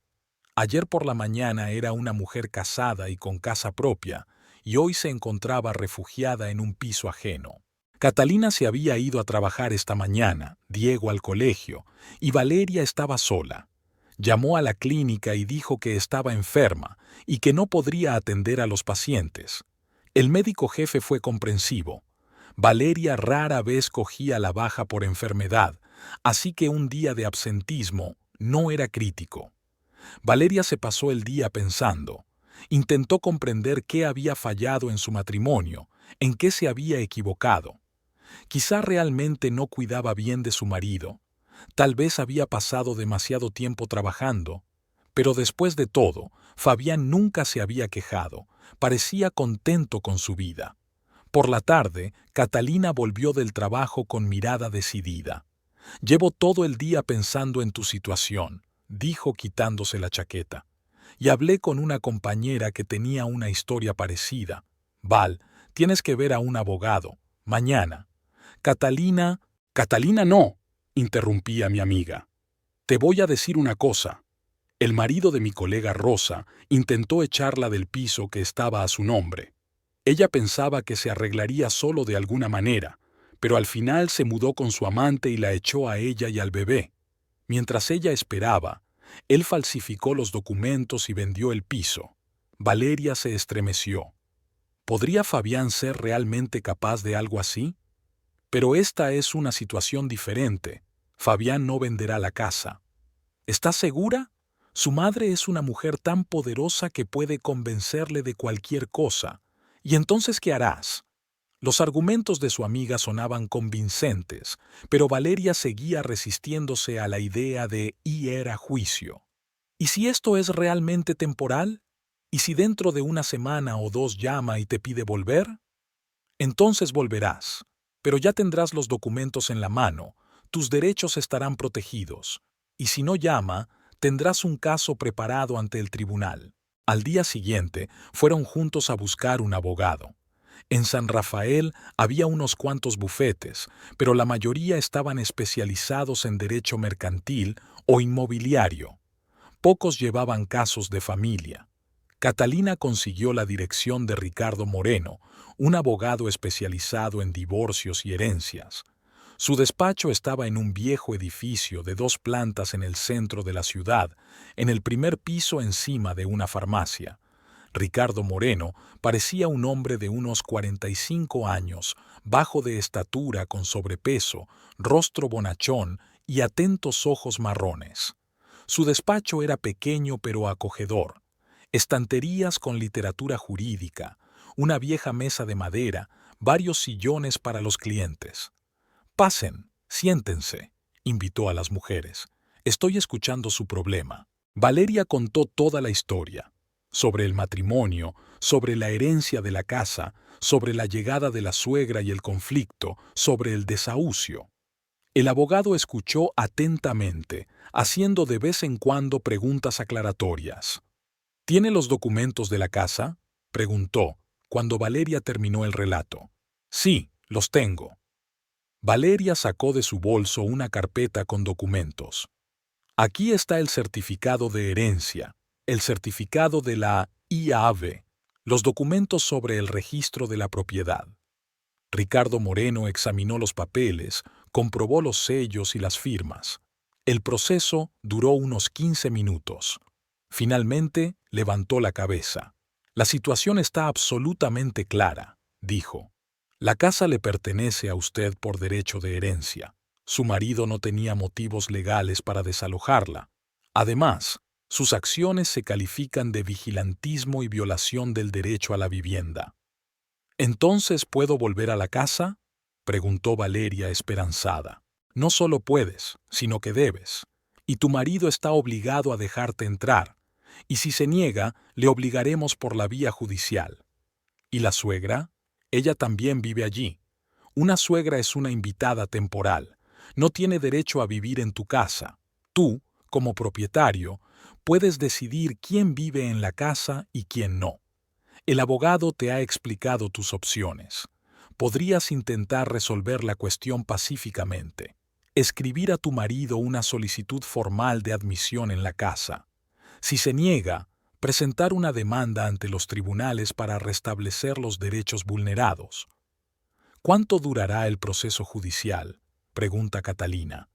Speaker 1: Ayer por la mañana era una mujer casada y con casa propia, y hoy se encontraba refugiada en un piso ajeno. Catalina se había ido a trabajar esta mañana, Diego al colegio, y Valeria estaba sola. Llamó a la clínica y dijo que estaba enferma y que no podría atender a los pacientes. El médico jefe fue comprensivo. Valeria rara vez cogía la baja por enfermedad, así que un día de absentismo no era crítico. Valeria se pasó el día pensando. Intentó comprender qué había fallado en su matrimonio, en qué se había equivocado. Quizá realmente no cuidaba bien de su marido. Tal vez había pasado demasiado tiempo trabajando. Pero después de todo, Fabián nunca se había quejado. Parecía contento con su vida. Por la tarde, Catalina volvió del trabajo con mirada decidida. «Llevo todo el día pensando en tu situación», dijo quitándose la chaqueta. «Y hablé con una compañera que tenía una historia parecida. Val, tienes que ver a un abogado. Mañana». «Catalina, Catalina no», interrumpía mi amiga. «Te voy a decir una cosa. El marido de mi colega Rosa intentó echarla del piso que estaba a su nombre. Ella pensaba que se arreglaría solo de alguna manera, pero al final se mudó con su amante y la echó a ella y al bebé. Mientras ella esperaba, él falsificó los documentos y vendió el piso». Valeria se estremeció. ¿Podría Fabián ser realmente capaz de algo así? Pero esta es una situación diferente. Fabián no venderá la casa. ¿Estás segura? Su madre es una mujer tan poderosa que puede convencerle de cualquier cosa. ¿Y entonces qué harás? Los argumentos de su amiga sonaban convincentes, pero Valeria seguía resistiéndose a la idea de ir a juicio. ¿Y si esto es realmente temporal? ¿Y si dentro de una semana o dos llama y te pide volver? Entonces volverás, pero ya tendrás los documentos en la mano, tus derechos estarán protegidos. Y si no llama, tendrás un caso preparado ante el tribunal. Al día siguiente, fueron juntos a buscar un abogado. En San Rafael había unos cuantos bufetes, pero la mayoría estaban especializados en derecho mercantil o inmobiliario. Pocos llevaban casos de familia. Catalina consiguió la dirección de Ricardo Moreno, un abogado especializado en divorcios y herencias. Su despacho estaba en un viejo edificio de 2 plantas en el centro de la ciudad, en el primer piso encima de una farmacia. Ricardo Moreno parecía un hombre de unos 45 años, bajo de estatura con sobrepeso, rostro bonachón y atentos ojos marrones. Su despacho era pequeño pero acogedor. Estanterías con literatura jurídica, una vieja mesa de madera, varios sillones para los clientes. «Pasen, siéntense», invitó a las mujeres. «Estoy escuchando su problema». Valeria contó toda la historia. Sobre el matrimonio, sobre la herencia de la casa, sobre la llegada de la suegra y el conflicto, sobre el desahucio. El abogado escuchó atentamente, haciendo de vez en cuando preguntas aclaratorias. «¿Tiene los documentos de la casa?», preguntó, cuando Valeria terminó el relato. «Sí, los tengo». Valeria sacó de su bolso una carpeta con documentos. «Aquí está el certificado de herencia, el certificado de la IAV, los documentos sobre el registro de la propiedad». Ricardo Moreno examinó los papeles, comprobó los sellos y las firmas. El proceso duró unos 15 minutos. Finalmente, levantó la cabeza. «La situación está absolutamente clara», dijo. «La casa le pertenece a usted por derecho de herencia. Su marido no tenía motivos legales para desalojarla. Además, Sus acciones se califican de vigilantismo y violación del derecho a la vivienda. ¿Entonces puedo volver a la casa?, preguntó Valeria esperanzada. No solo puedes, sino que debes. Y tu marido está obligado a dejarte entrar. Y si se niega, le obligaremos por la vía judicial. ¿Y la suegra? Ella también vive allí. Una suegra es una invitada temporal. No tiene derecho a vivir en tu casa. Tú, como propietario, puedes decidir quién vive en la casa y quién no. El abogado te ha explicado tus opciones. Podrías intentar resolver la cuestión pacíficamente. Escribir a tu marido una solicitud formal de admisión en la casa. Si se niega, presentar una demanda ante los tribunales para restablecer los derechos vulnerados. ¿Cuánto durará el proceso judicial?, pregunta Catalina.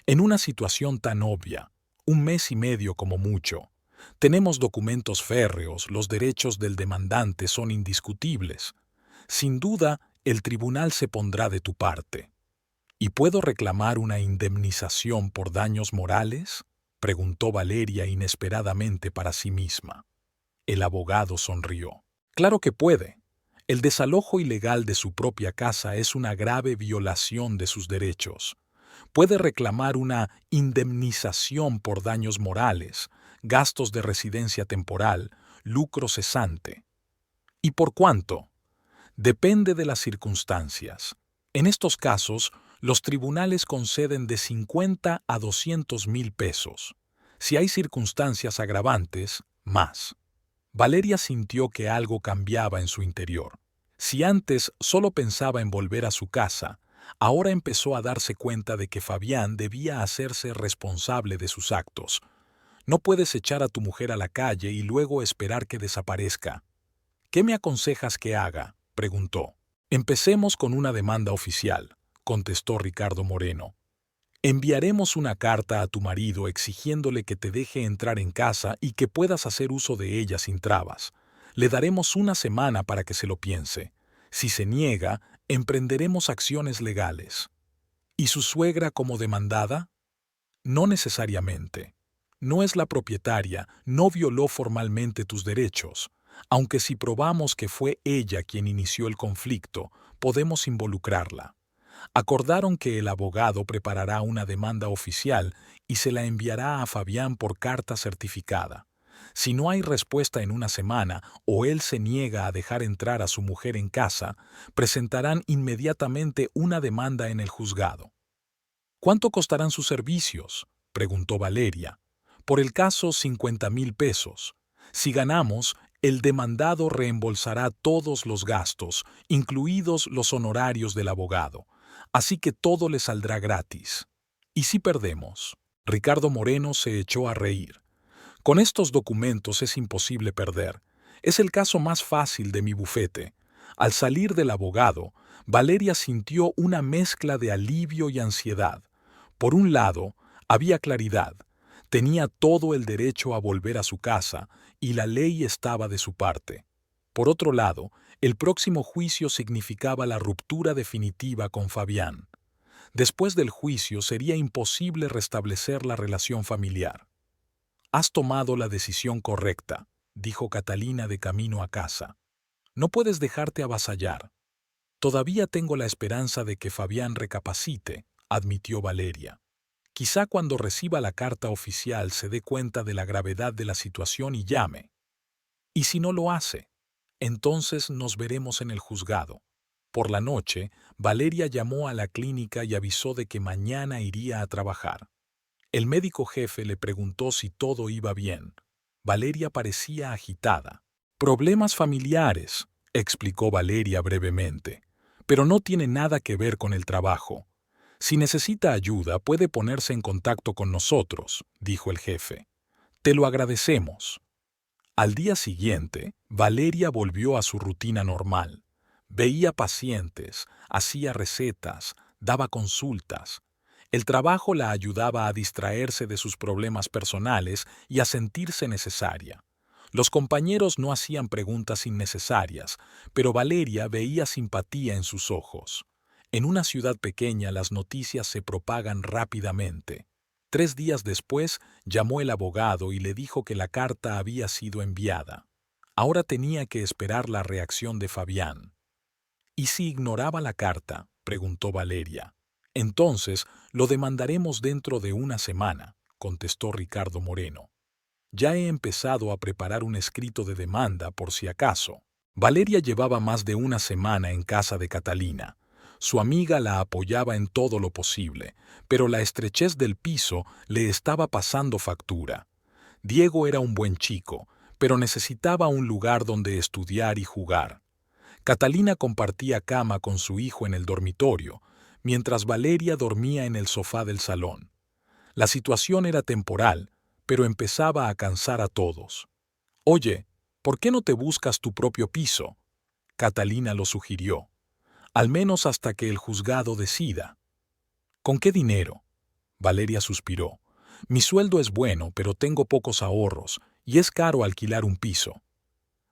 Speaker 1: En una situación tan obvia, 1 mes y medio como mucho. Tenemos documentos férreos, los derechos del demandante son indiscutibles. Sin duda, el tribunal se pondrá de tu parte. ¿Y puedo reclamar una indemnización por daños morales?, preguntó Valeria inesperadamente para sí misma. El abogado sonrió. Claro que puede. El desalojo ilegal de su propia casa es una grave violación de sus derechos. Puede reclamar una indemnización por daños morales, gastos de residencia temporal, lucro cesante. ¿Y por cuánto? Depende de las circunstancias. En estos casos, los tribunales conceden de 50 a 200,000 pesos. Si hay circunstancias agravantes, más. Valeria sintió que algo cambiaba en su interior. Si antes solo pensaba en volver a su casa, ahora empezó a darse cuenta de que Fabián debía hacerse responsable de sus actos. No puedes echar a tu mujer a la calle y luego esperar que desaparezca. ¿Qué me aconsejas que haga?, preguntó. Empecemos con una demanda oficial, contestó Ricardo Moreno. Enviaremos una carta a tu marido exigiéndole que te deje entrar en casa y que puedas hacer uso de ella sin trabas. Le daremos 1 semana para que se lo piense. Si se niega, emprenderemos acciones legales. ¿Y su suegra como demandada? No necesariamente. No es la propietaria, no violó formalmente tus derechos. Aunque si probamos que fue ella quien inició el conflicto, podemos involucrarla. Acordaron que el abogado preparará una demanda oficial y se la enviará a Fabián por carta certificada. Si no hay respuesta en 1 semana o él se niega a dejar entrar a su mujer en casa, presentarán inmediatamente una demanda en el juzgado. ¿Cuánto costarán sus servicios?, preguntó Valeria. Por el caso, 50,000 pesos. Si ganamos, el demandado reembolsará todos los gastos, incluidos los honorarios del abogado. Así que todo le saldrá gratis. ¿Y si perdemos? Ricardo Moreno se echó a reír. Con estos documentos es imposible perder. Es el caso más fácil de mi bufete. Al salir del abogado, Valeria sintió una mezcla de alivio y ansiedad. Por un lado, había claridad. Tenía todo el derecho a volver a su casa y la ley estaba de su parte. Por otro lado, el próximo juicio significaba la ruptura definitiva con Fabián. Después del juicio sería imposible restablecer la relación familiar. Has tomado la decisión correcta, dijo Catalina de camino a casa. No puedes dejarte avasallar. Todavía tengo la esperanza de que Fabián recapacite, admitió Valeria. Quizá cuando reciba la carta oficial se dé cuenta de la gravedad de la situación y llame. ¿Y si no lo hace? Entonces nos veremos en el juzgado. Por la noche, Valeria llamó a la clínica y avisó de que mañana iría a trabajar. El médico jefe le preguntó si todo iba bien. Valeria parecía agitada. Problemas familiares, explicó Valeria brevemente, pero no tiene nada que ver con el trabajo. Si necesita ayuda, puede ponerse en contacto con nosotros, dijo el jefe. Te lo agradecemos. Al día siguiente, Valeria volvió a su rutina normal. Veía pacientes, hacía recetas, daba consultas. El trabajo la ayudaba a distraerse de sus problemas personales y a sentirse necesaria. Los compañeros no hacían preguntas innecesarias, pero Valeria veía simpatía en sus ojos. En una ciudad pequeña las noticias se propagan rápidamente. 3 días después, llamó el abogado y le dijo que la carta había sido enviada. Ahora tenía que esperar la reacción de Fabián. ¿Y si ignoraba la carta?, preguntó Valeria. Entonces, lo demandaremos dentro de una semana, contestó Ricardo Moreno. Ya he empezado a preparar un escrito de demanda por si acaso. Valeria llevaba más de una semana en casa de Catalina. Su amiga la apoyaba en todo lo posible, pero la estrechez del piso le estaba pasando factura. Diego era un buen chico, pero necesitaba un lugar donde estudiar y jugar. Catalina compartía cama con su hijo en el dormitorio, mientras Valeria dormía en el sofá del salón. La situación era temporal, pero empezaba a cansar a todos. «Oye, ¿por qué no te buscas tu propio piso?», Catalina lo sugirió. «Al menos hasta que el juzgado decida». «¿Con qué dinero?», Valeria suspiró. «Mi sueldo es bueno, pero tengo pocos ahorros, y es caro alquilar un piso».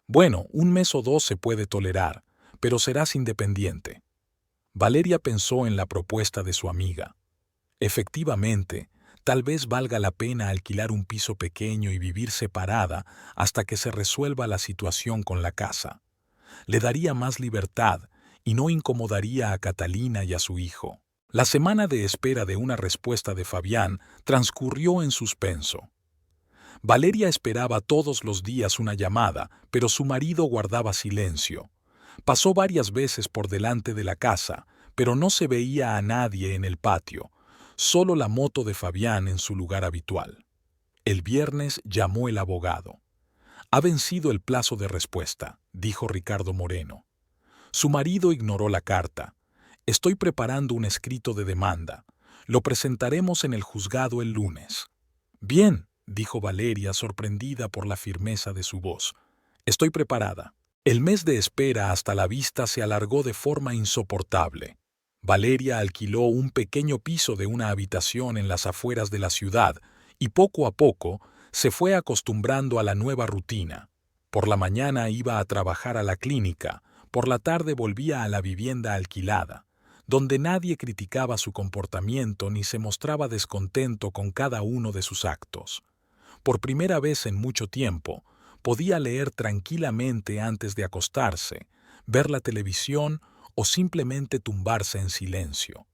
Speaker 1: «Bueno, un mes o dos se puede tolerar, pero serás independiente». Valeria pensó en la propuesta de su amiga. Efectivamente, tal vez valga la pena alquilar un piso pequeño y vivir separada hasta que se resuelva la situación con la casa. Le daría más libertad y no incomodaría a Catalina y a su hijo. La semana de espera de una respuesta de Fabián transcurrió en suspenso. Valeria esperaba todos los días una llamada, pero su marido guardaba silencio. Pasó varias veces por delante de la casa, pero no se veía a nadie en el patio, solo la moto de Fabián en su lugar habitual. El viernes llamó el abogado. «Ha vencido el plazo de respuesta», dijo Ricardo Moreno. Su marido ignoró la carta. «Estoy preparando un escrito de demanda. Lo presentaremos en el juzgado el lunes». «Bien», dijo Valeria, sorprendida por la firmeza de su voz. «Estoy preparada». El mes de espera hasta la vista se alargó de forma insoportable. Valeria alquiló un pequeño piso de una habitación en las afueras de la ciudad y poco a poco se fue acostumbrando a la nueva rutina. Por la mañana iba a trabajar a la clínica, por la tarde volvía a la vivienda alquilada, donde nadie criticaba su comportamiento ni se mostraba descontento con cada uno de sus actos. Por primera vez en mucho tiempo, podía leer tranquilamente antes de acostarse, ver la televisión o simplemente tumbarse en silencio.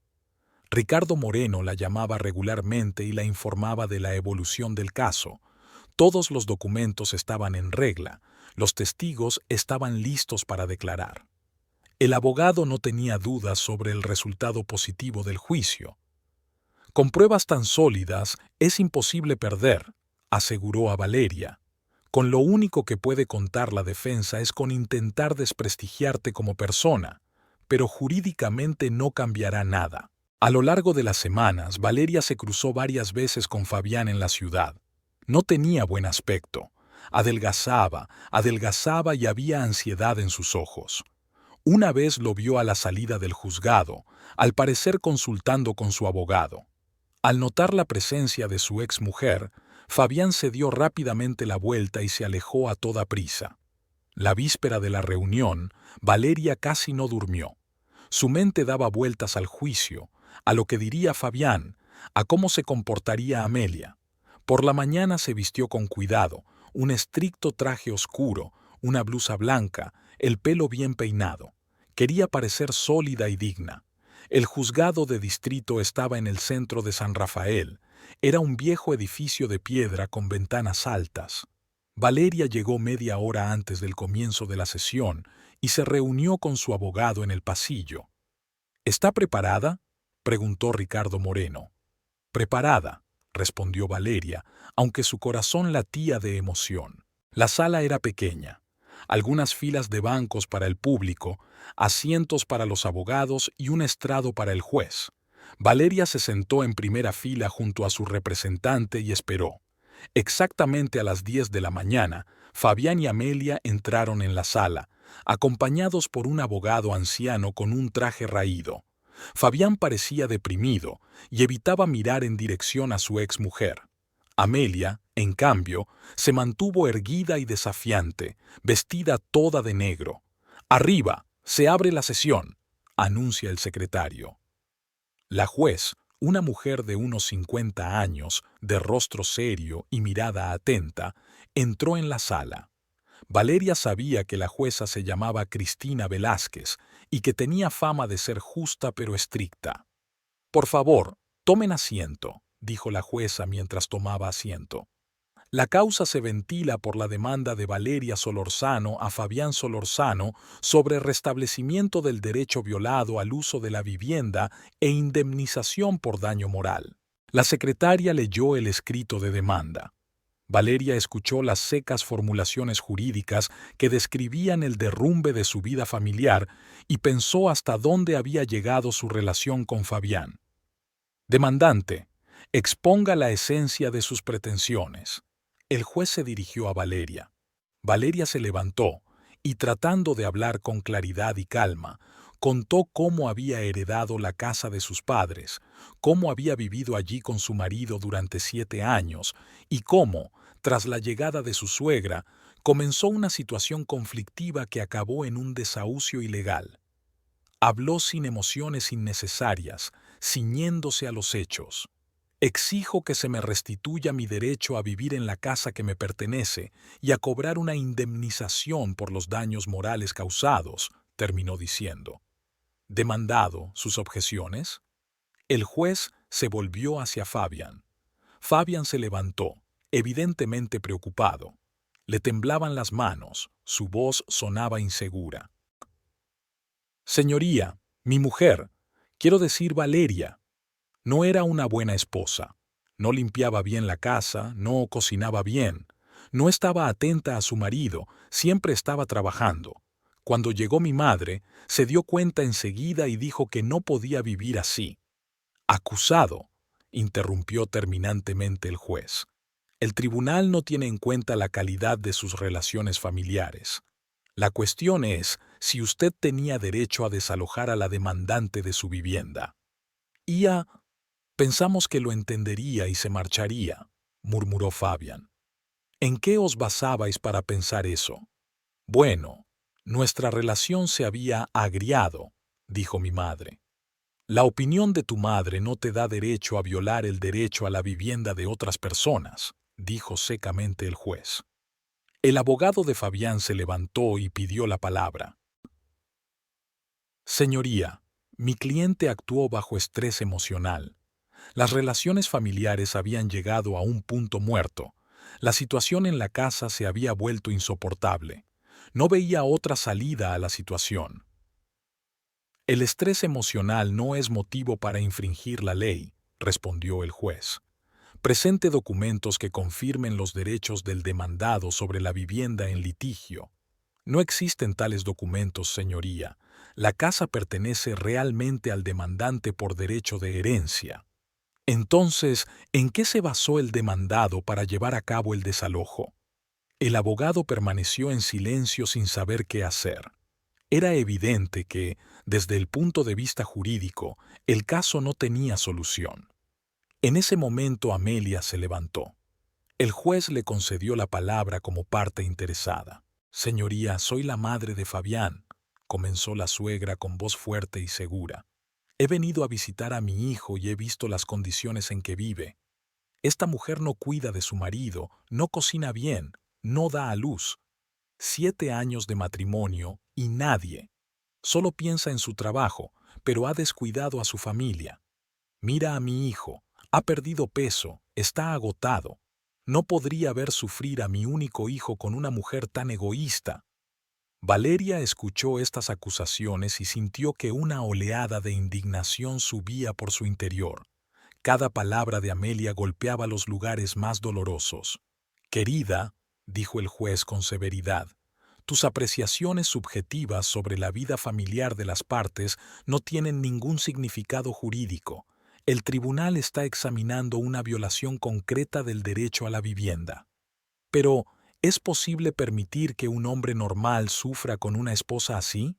Speaker 1: Ricardo Moreno la llamaba regularmente y la informaba de la evolución del caso. Todos los documentos estaban en regla, los testigos estaban listos para declarar. El abogado no tenía dudas sobre el resultado positivo del juicio. «Con pruebas tan sólidas es imposible perder», aseguró a Valeria. «Con lo único que puede contar la defensa es con intentar desprestigiarte como persona, pero jurídicamente no cambiará nada». A lo largo de las semanas, Valeria se cruzó varias veces con Fabián en la ciudad. No tenía buen aspecto. Adelgazaba y había ansiedad en sus ojos. Una vez lo vio a la salida del juzgado, al parecer consultando con su abogado. Al notar la presencia de su exmujer, Fabián se dio rápidamente la vuelta y se alejó a toda prisa. La víspera de la reunión, Valeria casi no durmió. Su mente daba vueltas al juicio, a lo que diría Fabián, a cómo se comportaría Amelia. Por la mañana se vistió con cuidado, un estricto traje oscuro, una blusa blanca, el pelo bien peinado. Quería parecer sólida y digna. El juzgado de distrito estaba en el centro de San Rafael. Era un viejo edificio de piedra con ventanas altas. Valeria llegó media hora antes del comienzo de la sesión y se reunió con su abogado en el pasillo. «¿Está preparada?», preguntó Ricardo Moreno. «Preparada», respondió Valeria, aunque su corazón latía de emoción. La sala era pequeña. Algunas filas de bancos para el público, asientos para los abogados y un estrado para el juez. Valeria se sentó en primera fila junto a su representante y esperó. Exactamente a las 10 de la mañana, Fabián y Amelia entraron en la sala, acompañados por un abogado anciano con un traje raído. Fabián parecía deprimido y evitaba mirar en dirección a su exmujer. Amelia, en cambio, se mantuvo erguida y desafiante, vestida toda de negro. «Arriba, se abre la sesión», anuncia el secretario. La juez, Una mujer de unos 50 años, de rostro serio y mirada atenta, entró en la sala. Valeria sabía que la jueza se llamaba Cristina Velázquez y que tenía fama de ser justa pero estricta. «Por favor, tomen asiento», dijo la jueza mientras tomaba asiento. La causa se ventila por la demanda de Valeria Solórzano a Fabián Solórzano sobre restablecimiento del derecho violado al uso de la vivienda e indemnización por daño moral. La secretaria leyó el escrito de demanda. Valeria escuchó las secas formulaciones jurídicas que describían el derrumbe de su vida familiar y pensó hasta dónde había llegado su relación con Fabián. «Demandante, exponga la esencia de sus pretensiones». El juez se dirigió a Valeria. Valeria se levantó y, tratando de hablar con claridad y calma, contó cómo había heredado la casa de sus padres, cómo había vivido allí con su marido durante 7 años y cómo, tras la llegada de su suegra, comenzó una situación conflictiva que acabó en un desahucio ilegal. Habló sin emociones innecesarias, ciñéndose a los hechos. «Exijo que se me restituya mi derecho a vivir en la casa que me pertenece y a cobrar una indemnización por los daños morales causados», terminó diciendo. Demandado, ¿sus objeciones? El juez se volvió hacia Fabián. Fabián se levantó, evidentemente preocupado. Le temblaban las manos, su voz sonaba insegura. «Señoría, mi mujer, quiero decir Valeria, no era una buena esposa. No limpiaba bien la casa, no cocinaba bien, no estaba atenta a su marido, siempre estaba trabajando. Cuando llegó mi madre, se dio cuenta enseguida y dijo que no podía vivir así». «Acusado», interrumpió terminantemente el juez. «El tribunal no tiene en cuenta la calidad de sus relaciones familiares. La cuestión es si usted tenía derecho a desalojar a la demandante de su vivienda». «Pensamos que lo entendería y se marcharía», murmuró Fabián. «¿En qué os basabais para pensar eso?» «Bueno, nuestra relación se había agriado», dijo mi madre. «La opinión de tu madre no te da derecho a violar el derecho a la vivienda de otras personas», dijo secamente el juez. El abogado de Fabián se levantó y pidió la palabra. «Señoría, mi cliente actuó bajo estrés emocional. Las relaciones familiares habían llegado a un punto muerto. La situación en la casa se había vuelto insoportable. No veía otra salida a la situación». «El estrés emocional no es motivo para infringir la ley», respondió el juez. «Presente documentos que confirmen los derechos del demandado sobre la vivienda en litigio». «No existen tales documentos, señoría. La casa pertenece realmente al demandante por derecho de herencia». Entonces, ¿en qué se basó el demandado para llevar a cabo el desalojo? El abogado permaneció en silencio sin saber qué hacer. Era evidente que, desde el punto de vista jurídico, el caso no tenía solución. En ese momento Amelia se levantó. El juez le concedió la palabra como parte interesada. «Señoría, soy la madre de Fabián», comenzó la suegra con voz fuerte y segura. «He venido a visitar a mi hijo y he visto las condiciones en que vive. Esta mujer no cuida de su marido, no cocina bien, no da a luz. 7 años de matrimonio y nadie. Solo piensa en su trabajo, pero ha descuidado a su familia. Mira a mi hijo, ha perdido peso, está agotado. No podría ver sufrir a mi único hijo con una mujer tan egoísta». Valeria escuchó estas acusaciones y sintió que una oleada de indignación subía por su interior. Cada palabra de Amelia golpeaba los lugares más dolorosos. «Querida», dijo el juez con severidad, «tus apreciaciones subjetivas sobre la vida familiar de las partes no tienen ningún significado jurídico. El tribunal está examinando una violación concreta del derecho a la vivienda. Pero, ¿es posible permitir que un hombre normal sufra con una esposa así?»,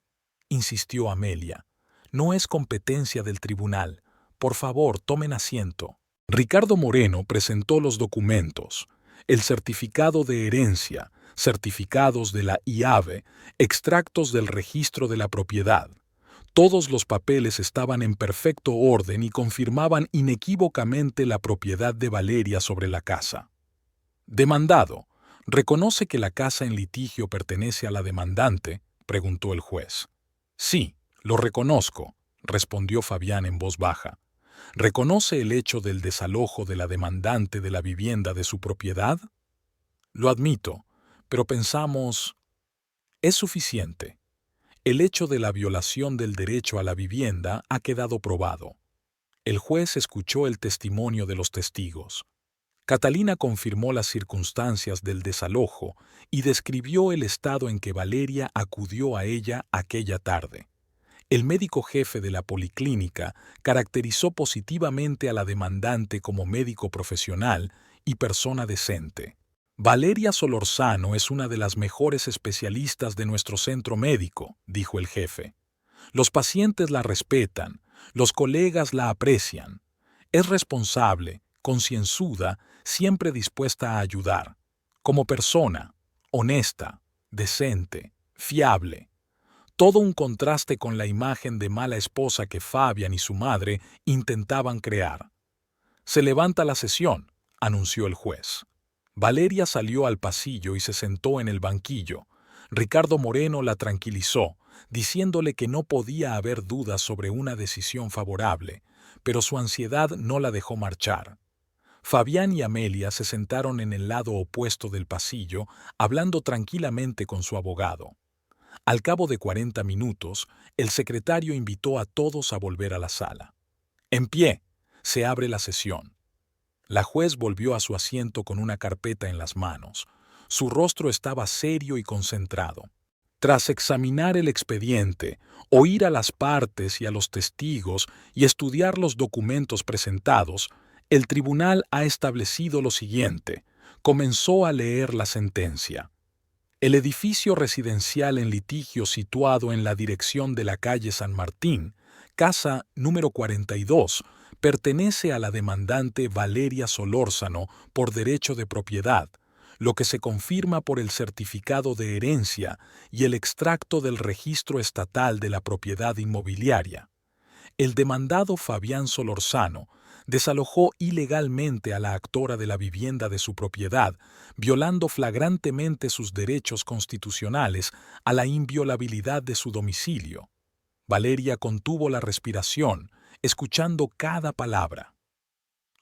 Speaker 1: insistió Amelia. «No es competencia del tribunal. Por favor, tomen asiento». Ricardo Moreno presentó los documentos: el certificado de herencia, certificados de la IAVE, extractos del registro de la propiedad. Todos los papeles estaban en perfecto orden y confirmaban inequívocamente la propiedad de Valeria sobre la casa. Demandado, ¿reconoce que la casa en litigio pertenece a la demandante?, preguntó el juez. Sí, lo reconozco, respondió Fabián en voz baja. ¿Reconoce el hecho del desalojo de la demandante de la vivienda de su propiedad? Lo admito, pero pensamos... Es suficiente. El hecho de la violación del derecho a la vivienda ha quedado probado. El juez escuchó el testimonio de los testigos. Catalina confirmó las circunstancias del desalojo y describió el estado en que Valeria acudió a ella aquella tarde. El médico jefe de la policlínica caracterizó positivamente a la demandante como médico profesional y persona decente. Valeria Solorzano es una de las mejores especialistas de nuestro centro médico, dijo el jefe. Los pacientes la respetan, los colegas la aprecian. Es responsable, concienzuda, siempre dispuesta a ayudar. Como persona, honesta, decente, fiable. Todo un contraste con la imagen de mala esposa que Fabián y su madre intentaban crear. Se levanta la sesión, anunció el juez. Valeria salió al pasillo y se sentó en el banquillo. Ricardo Moreno la tranquilizó, diciéndole que no podía haber dudas sobre una decisión favorable, pero su ansiedad no la dejó marchar. Fabián y Amelia se sentaron en el lado opuesto del pasillo, hablando tranquilamente con su abogado. Al cabo de 40 minutos, el secretario invitó a todos a volver a la sala. En pie, se abre la sesión. La juez volvió a su asiento con una carpeta en las manos. Su rostro estaba serio y concentrado. Tras examinar el expediente, oír a las partes y a los testigos y estudiar los documentos presentados, el tribunal ha establecido lo siguiente. Comenzó a leer la sentencia. El edificio residencial en litigio situado en la dirección de la calle San Martín, casa número 42, pertenece a la demandante Valeria Solórzano por derecho de propiedad, lo que se confirma por el certificado de herencia y el extracto del registro estatal de la propiedad inmobiliaria. El demandado Fabián Solórzano desalojó ilegalmente a la actora de la vivienda de su propiedad, violando flagrantemente sus derechos constitucionales a la inviolabilidad de su domicilio. Valeria contuvo la respiración, escuchando cada palabra.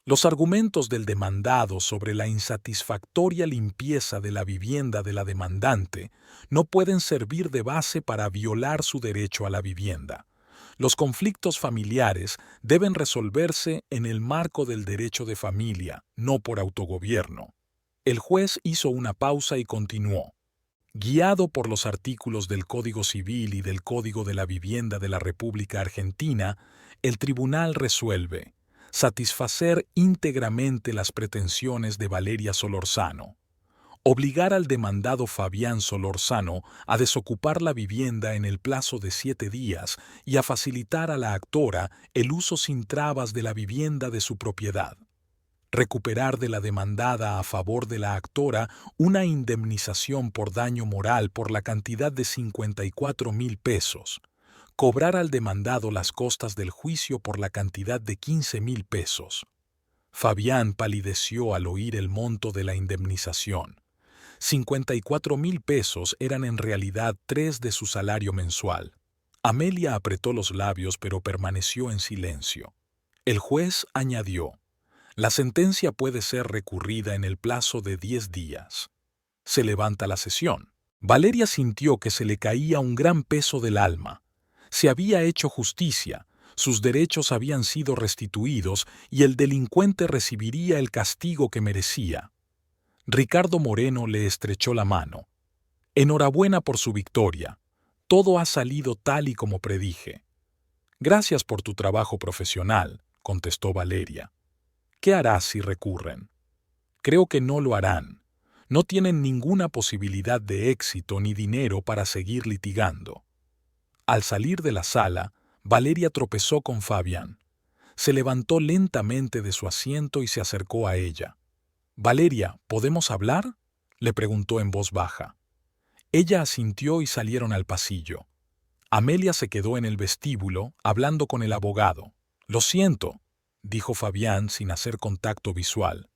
Speaker 1: Los argumentos del demandado sobre la insatisfactoria limpieza de la vivienda de la demandante no pueden servir de base para violar su derecho a la vivienda. Los conflictos familiares deben resolverse en el marco del derecho de familia, no por autogobierno. El juez hizo una pausa y continuó. Guiado por los artículos del Código Civil y del Código de la Vivienda de la República Argentina, el tribunal resuelve satisfacer íntegramente las pretensiones de Valeria Solórzano, obligar al demandado Fabián Solórzano a desocupar la vivienda en el plazo de 7 días y a facilitar a la actora el uso sin trabas de la vivienda de su propiedad. Recuperar de la demandada a favor de la actora una indemnización por daño moral por la cantidad de 54.000 pesos. Cobrar al demandado las costas del juicio por la cantidad de 15.000 pesos. Fabián palideció al oír el monto de la indemnización. 54.000 pesos eran en realidad 3 de su salario mensual. Amelia apretó los labios pero permaneció en silencio. El juez añadió: la sentencia puede ser recurrida en el plazo de 10 días. Se levanta la sesión. Valeria sintió que se le caía un gran peso del alma. Se había hecho justicia, sus derechos habían sido restituidos y el delincuente recibiría el castigo que merecía. Ricardo Moreno le estrechó la mano. Enhorabuena por su victoria. Todo ha salido tal y como predije. Gracias por tu trabajo profesional, contestó Valeria. ¿Qué harás si recurren? Creo que no lo harán. No tienen ninguna posibilidad de éxito ni dinero para seguir litigando. Al salir de la sala, Valeria tropezó con Fabián. Se levantó lentamente de su asiento y se acercó a ella. «Valeria, ¿podemos hablar?», le preguntó en voz baja. Ella asintió y salieron al pasillo. Amelia se quedó en el vestíbulo, hablando con el abogado. «Lo siento», dijo Fabián sin hacer contacto visual.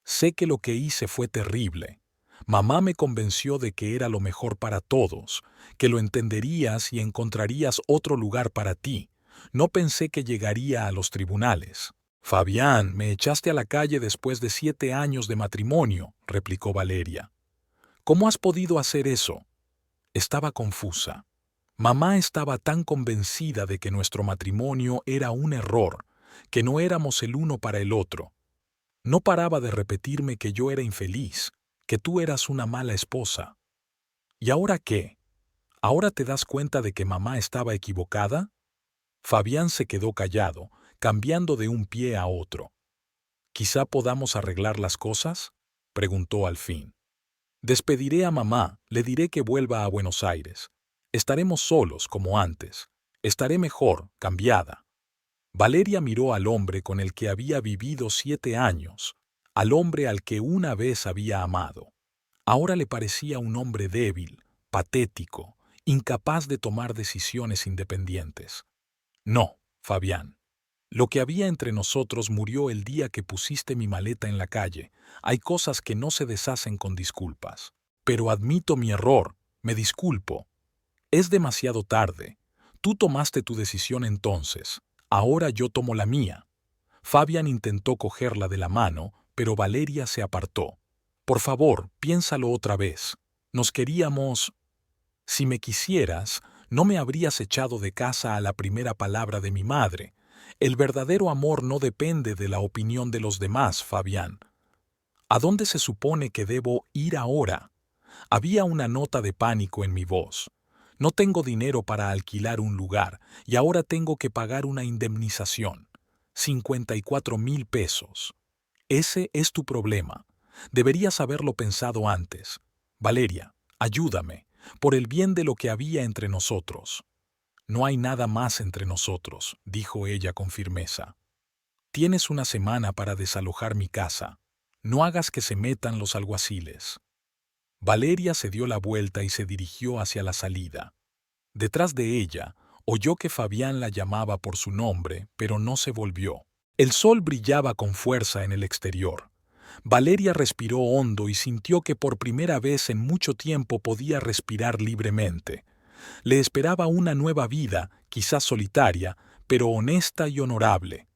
Speaker 1: «Sé que lo que hice fue terrible. Mamá me convenció de que era lo mejor para todos, que lo entenderías y encontrarías otro lugar para ti. No pensé que llegaría a los tribunales». «Fabián, me echaste a la calle después de 7 años de matrimonio», replicó Valeria. «¿Cómo has podido hacer eso?» Estaba confusa. Mamá estaba tan convencida de que nuestro matrimonio era un error, que no éramos el uno para el otro. No paraba de repetirme que yo era infeliz, que tú eras una mala esposa. ¿Y ahora qué? ¿Ahora te das cuenta de que mamá estaba equivocada? Fabián se quedó callado, cambiando de un pie a otro. ¿Quizá podamos arreglar las cosas?, preguntó al fin. Despediré a mamá, le diré que vuelva a Buenos Aires. Estaremos solos como antes. Estaré mejor, cambiada. Valeria miró al hombre con el que había vivido 7 años, al hombre al que una vez había amado. Ahora le parecía un hombre débil, patético, incapaz de tomar decisiones independientes. No, Fabián. Lo que había entre nosotros murió el día que pusiste mi maleta en la calle. Hay cosas que no se deshacen con disculpas. Pero admito mi error, me disculpo. Es demasiado tarde. Tú tomaste tu decisión entonces. Ahora yo tomo la mía. Fabián intentó cogerla de la mano, pero Valeria se apartó. Por favor, piénsalo otra vez. Nos queríamos... Si me quisieras, no me habrías echado de casa a la primera palabra de mi madre. El verdadero amor no depende de la opinión de los demás, Fabián. ¿A dónde se supone que debo ir ahora? Había una nota de pánico en mi voz. No tengo dinero para alquilar un lugar y ahora tengo que pagar una indemnización. 54,000 pesos. Ese es tu problema. Deberías haberlo pensado antes. Valeria, ayúdame, por el bien de lo que había entre nosotros. No hay nada más entre nosotros, dijo ella con firmeza. Tienes una semana para desalojar mi casa. No hagas que se metan los alguaciles. Valeria se dio la vuelta y se dirigió hacia la salida. Detrás de ella, oyó que Fabián la llamaba por su nombre, pero no se volvió. El sol brillaba con fuerza en el exterior. Valeria respiró hondo y sintió que por primera vez en mucho tiempo podía respirar libremente. Le esperaba una nueva vida, quizás solitaria, pero honesta y honorable.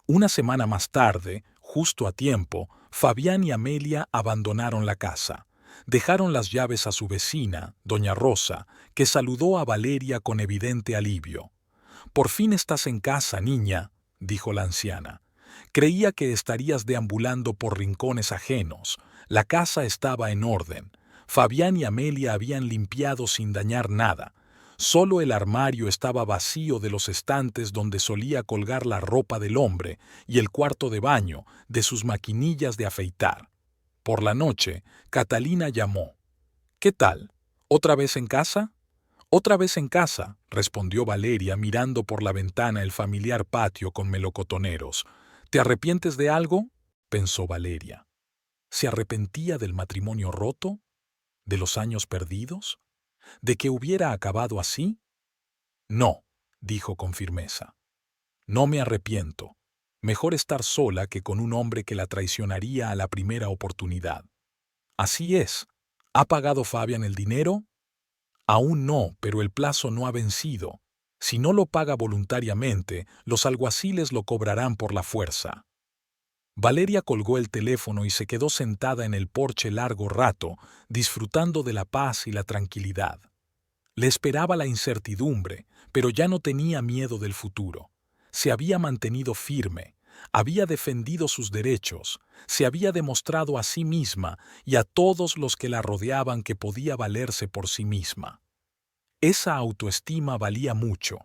Speaker 1: Una semana más tarde, justo a tiempo, Fabián y Amelia abandonaron la casa. Dejaron las llaves a su vecina, doña Rosa, que saludó a Valeria con evidente alivio. «Por fin estás en casa, niña», dijo la anciana. «Creía que estarías deambulando por rincones ajenos. La casa estaba en orden. Fabián y Amelia habían limpiado sin dañar nada. Solo el armario estaba vacío de los estantes donde solía colgar la ropa del hombre y el cuarto de baño de sus maquinillas de afeitar. Por la noche, Catalina llamó. «¿Qué tal? ¿Otra vez en casa?» «Otra vez en casa», respondió Valeria mirando por la ventana el familiar patio con melocotoneros. «¿Te arrepientes de algo?», pensó Valeria. ¿Se arrepentía del matrimonio roto? ¿De los años perdidos? ¿De que hubiera acabado así? «No», dijo con firmeza. «No me arrepiento. Mejor estar sola que con un hombre que la traicionaría a la primera oportunidad». «Así es. ¿Ha pagado Fabián el dinero?» «Aún no, pero el plazo no ha vencido. Si no lo paga voluntariamente, los alguaciles lo cobrarán por la fuerza». Valeria colgó el teléfono y se quedó sentada en el porche largo rato, disfrutando de la paz y la tranquilidad. Le esperaba la incertidumbre, pero ya no tenía miedo del futuro. Se había mantenido firme, había defendido sus derechos, se había demostrado a sí misma y a todos los que la rodeaban que podía valerse por sí misma. Esa autoestima valía mucho.